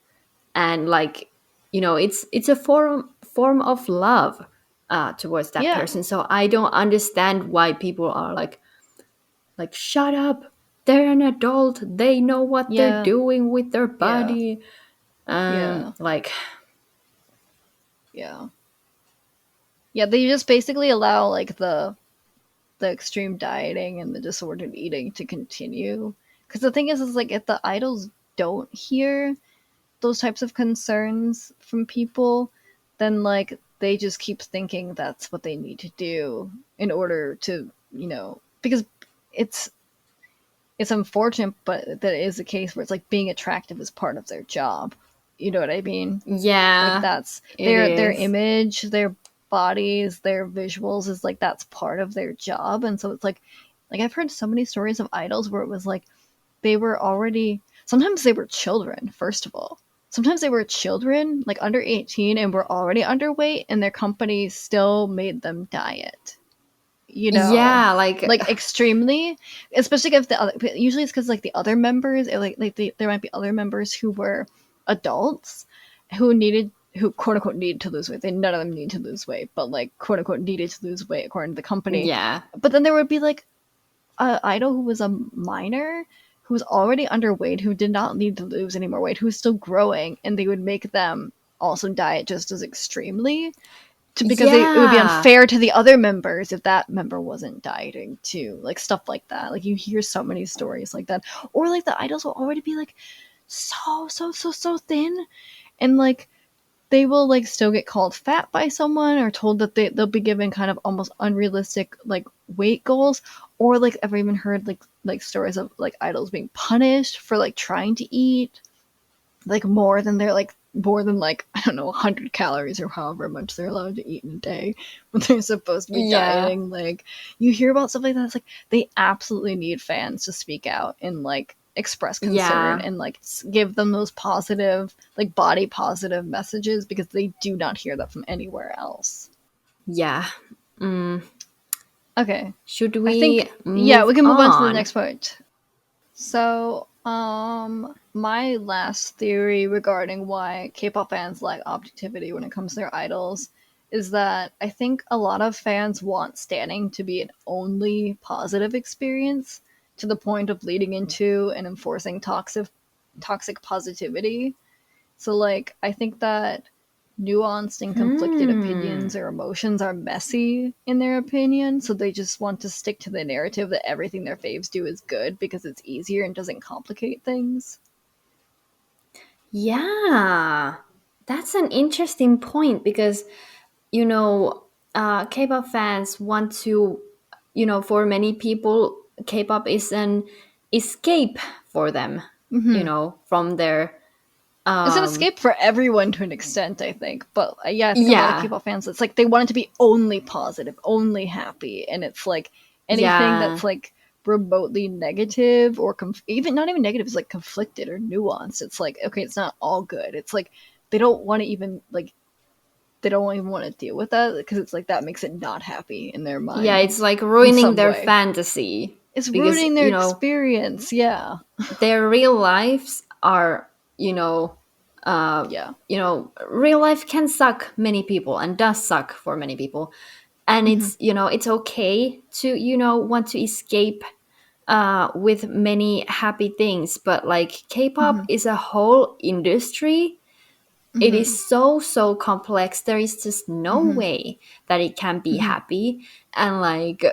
And like, it's a form of love towards that Yeah. person. So I don't understand why people are like shut up, they're an adult, they know what they're Yeah. doing with their Yeah. body. Yeah. Like, Yeah. Yeah, they just basically allow like the extreme dieting and the disordered eating to continue. Because the thing is like if the idols don't hear those types of concerns from people, then like they just keep thinking that's what they need to do in order to, because it's it's unfortunate, but that is a case where it's like being attractive is part of their job. You know what I mean? Like yeah, that's it their is. image, their bodies, their visuals is like that's part of their job. And so it's like I've heard so many stories of idols where it was like they were already, sometimes they were children, first of all. Sometimes they were children, like under 18, and were already underweight, and their company still made them diet. You know, Yeah, like, like extremely, especially if the other, usually it's because like the other members, or there might be other members who were adults who quote unquote needed to lose weight. They none of them need to lose weight, but like quote unquote needed to lose weight according to the company. yeah, But then there would be like a idol who was a minor who was already underweight, who did not need to lose any more weight, who's still growing, and they would make them also diet just as extremely because it would be yeah, unfair to the other members if that member wasn't dieting too, like stuff like that. Like you hear so many stories like that, or like the idols will already be like so thin, and like they will like still get called fat by someone or told that they'll be given kind of almost unrealistic like weight goals, or like I've even heard like stories of like idols being punished for like trying to eat like more than like I don't know 100 calories or however much they're allowed to eat in a day when they're supposed to be yeah, dieting. Like you hear about stuff like that, it's like they absolutely need fans to speak out and like express concern yeah, and like give them those positive like body positive messages because they do not hear that from anywhere else. yeah. mm, Okay, should I we think yeah, move we can move on to the on? next part. So, my last theory regarding why K-pop fans lack objectivity when it comes to their idols is that I think a lot of fans want standing to be an only positive experience to the point of leading into and enforcing toxic positivity. So like I think that nuanced and conflicted Hmm. opinions or emotions are messy in their opinion, so they just want to stick to the narrative that everything their faves do is good because it's easier and doesn't complicate things. Yeah, that's an interesting point because, you know, K-pop fans want to, for many people, K-pop is an escape for them, Hmm. from their, It's an um, escape for everyone to an extent, I think. But yeah, I think a lot of yeah, K-pop fans, it's like they want it to be only positive, only happy, and it's like anything yeah, that's like remotely negative or even not even negative is like conflicted or nuanced. It's like okay, it's not all good. It's like they don't want to even like they don't even want to deal with that because it's like that makes it not happy in their yeah, it's minds like in ruining some their way. fantasy It's because, ruining their experience. Yeah, their real lives are, yeah. real life can suck many people and does suck for many people. And Hmm. it's okay to, want to escape with many happy things. But like K-pop Hmm. is a whole industry. It Hmm. is so complex. There is just no Hmm. way that it can be Hmm. happy. And like,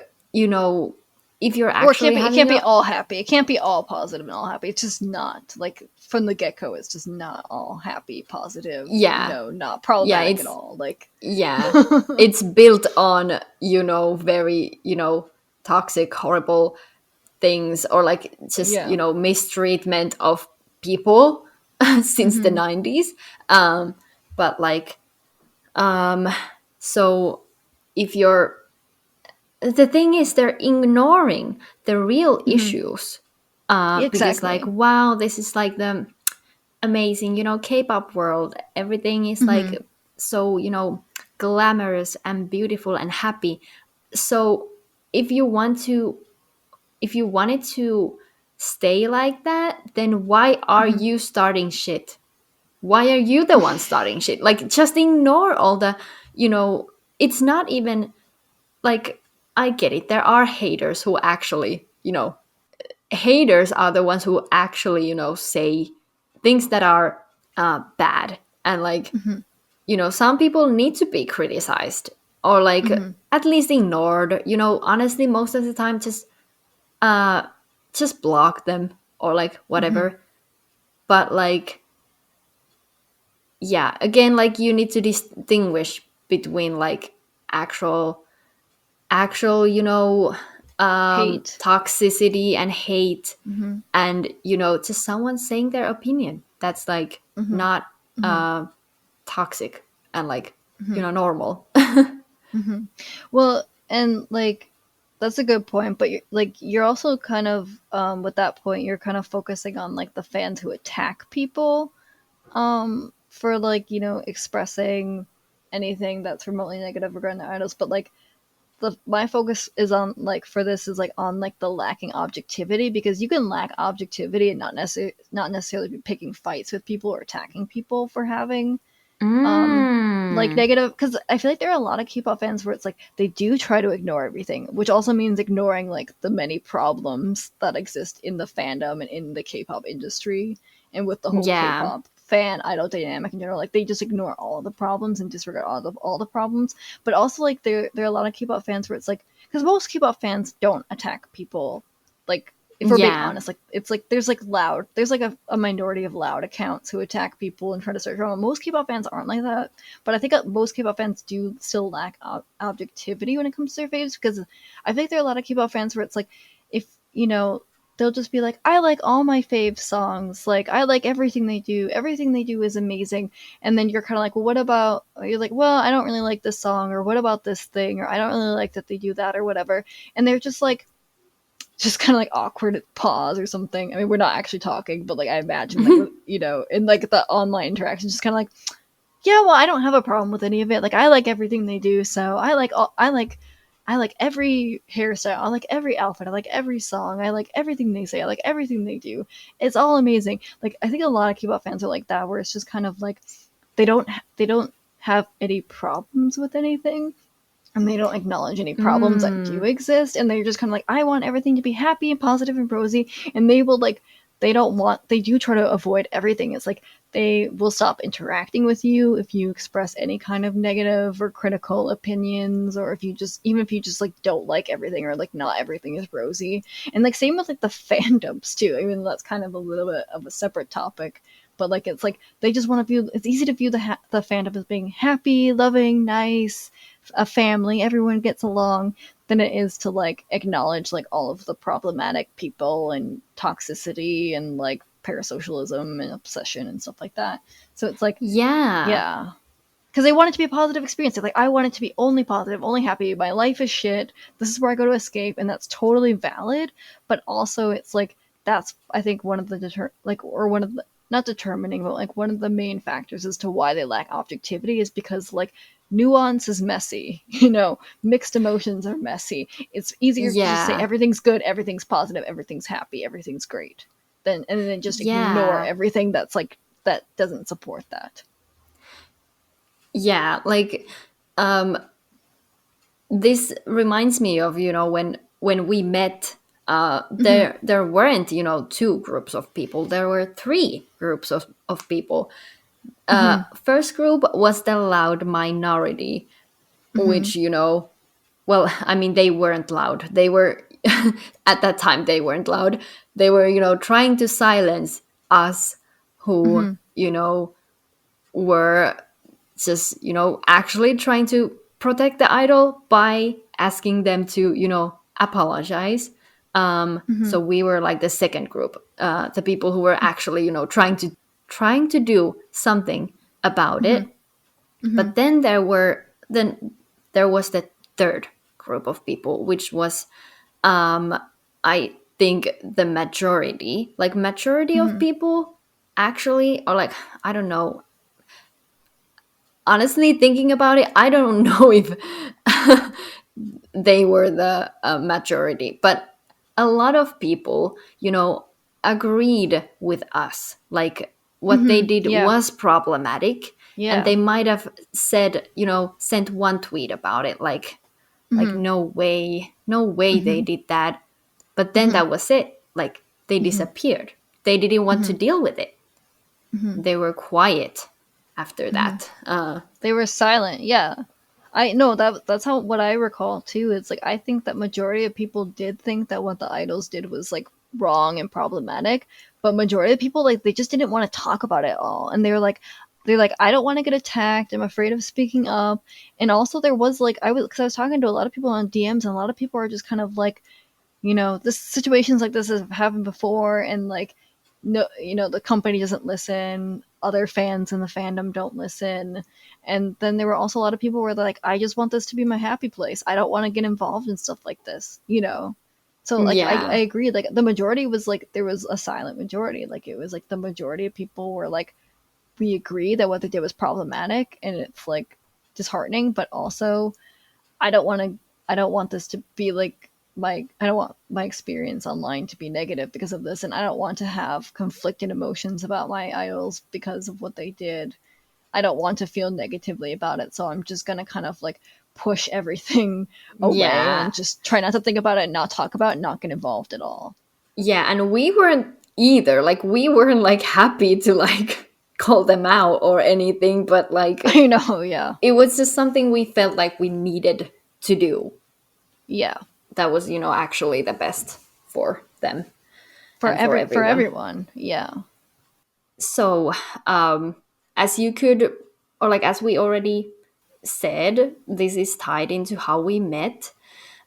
if you're Or it actually can't having be a, all happy. It can't be all positive and all happy. It's just not like from the get go. It's just not all happy, positive. yeah, Not yeah, problematic at all. Like, yeah, it's built on, very, toxic, horrible things, or like just, yeah. mistreatment of people since the Hmm. 90s. But like, um so if you're the thing is they're ignoring the real Mm-hmm. issues, because like, Exactly. wow, this is like the amazing, K-pop world, everything is Mm-hmm. like so, glamorous and beautiful and happy. So if you want to if you wanted to stay like that, then why are Mm-hmm. you starting shit? Why are you the one starting shit? Like, just ignore all the, you know it's not even like, I get it, there are haters who actually, haters are the ones who actually, say things that are bad, and like, Mm-hmm. some people need to be criticized, or like Mm-hmm. at least ignored. Honestly, most of the time, uh just block them, or like Mm-hmm. whatever. But like, yeah, again, like, you need to distinguish between like actual actual Hate. toxicity and hate, Mm-hmm. and just someone saying their opinion that's like Mm-hmm. not Mm-hmm. toxic and like, Mm-hmm. normal. Mm-hmm. Well, and like that's a good point, but you're also kind of with that point you're kind of focusing on like the fans who attack people for like expressing anything that's remotely negative regarding their idols, but like the my focus is on like for this is like on like the lacking objectivity, because you can lack objectivity and not necessarily be picking fights with people or attacking people for having um like Mm. negative, because I feel like there are a lot of K-pop fans where it's like they do try to ignore everything, which also means ignoring like the many problems that exist in the fandom and in the K-pop industry and with the whole Yeah. K-pop fan idol dynamic in general. Like they just ignore all the problems and disregard all the problems. But also like there are a lot of K-pop fans where it's like, because most K-pop fans don't attack people, like if we're being Yeah. honest, like it's like there's like a minority of loud accounts who attack people and try to start drama. Most K-pop fans aren't like that, but I think most K-pop fans do still lack objectivity when it comes to their faves, because I think there are a lot of K-pop fans where it's like, if they'll just be like, I like all my fave songs, like I like everything they do is amazing, and then you're kind of like, well, what about, you're like, well, I don't really like this song, or what about this thing, or I don't really like that they do that or whatever, and they're just like just kind of like awkward pause or something. I mean, we're not actually talking, but like I imagine like in like the online interaction, just kind of like, yeah, well, I don't have a problem with any of it. Like I like everything they do, so I like every hairstyle, I like every outfit, I like every song, I like everything they say, I like everything they do. It's all amazing. Like I think a lot of K-pop fans are like that, where it's just kind of like they don't have any problems with anything, and they don't acknowledge any problems that do Mm. exist, and they're just kind of like, I want everything to be happy and positive and rosy, and they will like they do try to avoid everything. It's like they will stop interacting with you if you express any kind of negative or critical opinions, or if you just even if you just like don't like everything, or like not everything is rosy. And like same with like the fandoms too. I mean, that's kind of a little bit of a separate topic, but like it's like they just want to view, it's easy to view the fandom as being happy, loving, nice, a family, everyone gets along, than it is to like acknowledge like all of the problematic people and toxicity and like parasocialism and obsession and stuff like that. So it's like, Yeah. yeah, because they want it to be a positive experience. They're like, I want it to be only positive, only happy. My life is shit. This is where I go to escape, and that's totally valid. But also, it's like that's I think one of the one of the, not determining, but like one of the main factors as to why they lack objectivity is because like nuance is messy. Mixed emotions are messy. It's easier to just say Yeah. everything's good, everything's positive, everything's happy, everything's great, and then just ignore Yeah. everything that's like that doesn't support that. Yeah. Like, um this reminds me of, when we met, Mm-hmm. there weren't, two groups of people, there were three groups of people. Mm-hmm. First group was the loud minority, Mm-hmm. which, well, I mean, they weren't loud, they were at that time they weren't loud, they were, trying to silence us, who, Mm-hmm. were just, actually trying to protect the idol by asking them to, apologize. Mm-hmm. So we were like the second group, the people who were actually, trying to do something about Mm-hmm. it. Mm-hmm. But then there was the third group of people, which was, I think, the majority. Like, majority of people actually, or like, I don't know. Honestly, thinking about it, I don't know if they were the majority, but a lot of people, agreed with us. Like, what they did Yeah. was problematic, and Yeah. they might have said, sent one tweet about it, like no way they did that. But then that was it. Like, they disappeared. They didn't want to deal with it. They were quiet after that. They were silent. Yeah. I know that's how what I recall too. It's like I think that majority of people did think that what the idols did was like wrong and problematic, but majority of people like they just didn't want to talk about it all, and they're like I don't want to get attacked. I'm afraid of speaking up, and also there was like because I was talking to a lot of people on DMs, and a lot of people are just kind of like this situations like this have happened before, and like no, the company doesn't listen, other fans in the fandom don't listen, and then there were also a lot of people where they're like, I just want this to be my happy place. I don't want to get involved in stuff like this. So like I Yeah. agree. Like the majority was like there was a silent majority. Like it was like the majority of people were like we agree that what they did was problematic and it's like disheartening, but also I don't want to. I don't want this to be like I don't want my experience online to be negative because of this, and I don't want to have conflicted emotions about my idols because of what they did. I don't want to feel negatively about it, so I'm just gonna kind of like push everything away Yeah. and just try not to think about it, not talk about it, not get involved at all. Yeah, and we weren't either. Like, we weren't like happy to like call them out or anything, but like I know, yeah, it was just something we felt like we needed to do. yeah, That was, actually the best for them for and for everyone. everyone, yeah. So, as you could, or like as we already said, this is tied into how we met.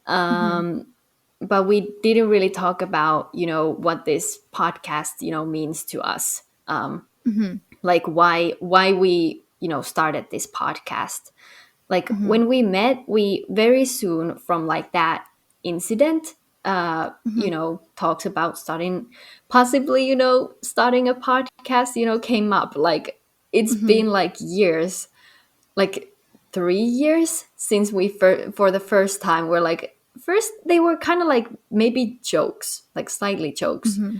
Hmm. But we didn't really talk about, what this podcast, means to us. Hmm. Like, why we, started this podcast. Like, Hmm. when we met, we very soon from like that incident, Hmm. talked about starting, possibly, starting a podcast, came up. Like, it's Hmm. been like years, like 3 years since we for the first time we're like, first they were kind of like maybe jokes, like slightly jokes, Hmm.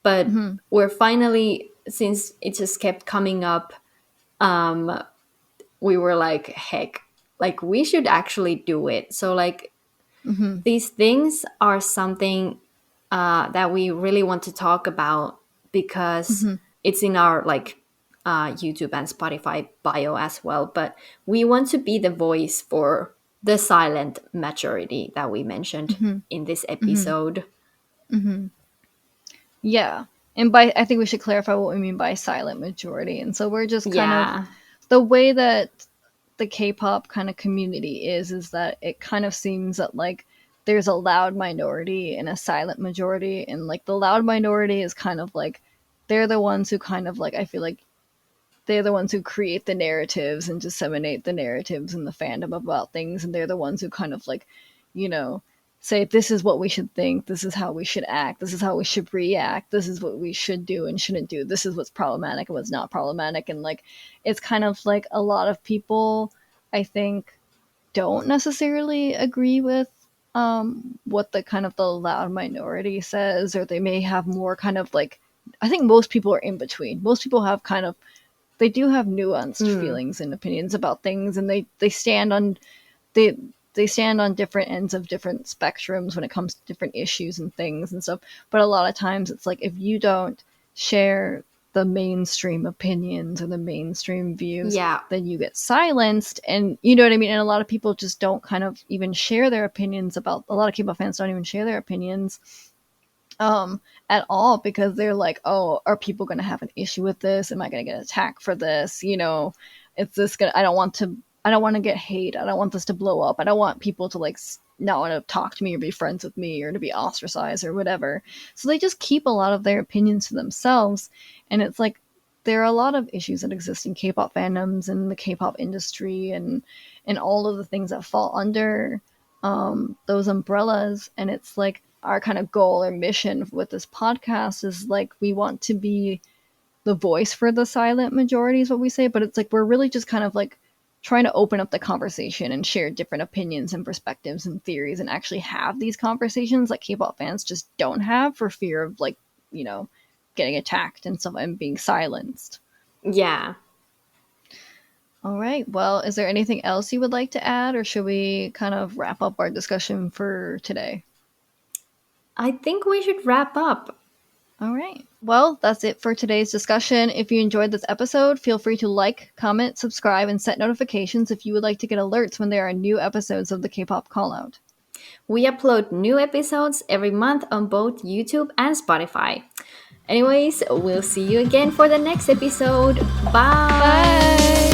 but Hmm. we're finally, since it just kept coming up, um we were like, heck, like we should actually do it. So like, Hmm. these things are something that we really want to talk about, because Hmm. it's in our like YouTube and Spotify bio as well. But we want to be the voice for the silent majority that we mentioned Hmm. in this Hmm. episode. Hmm. Yeah. And by I think we should clarify what we mean by silent majority. And so we're just kind of Yeah. the way that the K-pop kind of community is that it kind of seems that like there's a loud minority and a silent majority, and like the loud minority is kind of like they're the ones who kind of like I feel like they're the ones who create the narratives and disseminate the narratives in the fandom about things, and they're the ones who kind of like, you know, say this is what we should think, this is how we should act, this is how we should react, this is what we should do and shouldn't do, this is what's problematic and what's not problematic, and like it's kind of like a lot of people, I think, don't necessarily agree with what the kind of the loud minority says, or they may have more kind of like I think most people are in between. Most people have kind of they do have nuanced Mm. feelings and opinions about things, and they stand on they they stand on different ends of different spectrums when it comes to different issues and things and stuff. But a lot of times it's like if you don't share the mainstream opinions or the mainstream views, Yeah. then you get silenced, and you know what I mean. And a lot of people just don't kind of even share their opinions about. A lot of K-pop fans don't even share their opinions at all because they're like, oh, are people going to have an issue with this? Am I going to get attacked for this? Is this going to, I don't want to get hate. I don't want this to blow up. I don't want people to like not want to talk to me or be friends with me or to be ostracized or whatever. So they just keep a lot of their opinions to themselves. And it's like, there are a lot of issues that exist in K-pop fandoms and the K-pop industry and all of the things that fall under those umbrellas, and it's like our kind of goal or mission with this podcast is like we want to be the voice for the silent majority is what we say, but it's like we're really just kind of like trying to open up the conversation and share different opinions and perspectives and theories and actually have these conversations like K-pop fans just don't have for fear of like, you know, getting attacked and stuff and being silenced. Yeah. All right. Well, is there anything else you would like to add, or should we kind of wrap up our discussion for today? I think we should wrap up. All right. Well, that's it for today's discussion. If you enjoyed this episode, feel free to like, comment, subscribe, and set notifications if you would like to get alerts when there are new episodes of the K-pop Callout. We upload new episodes every month on both YouTube and Spotify. Anyways, we'll see you again for the next episode. Bye! Bye!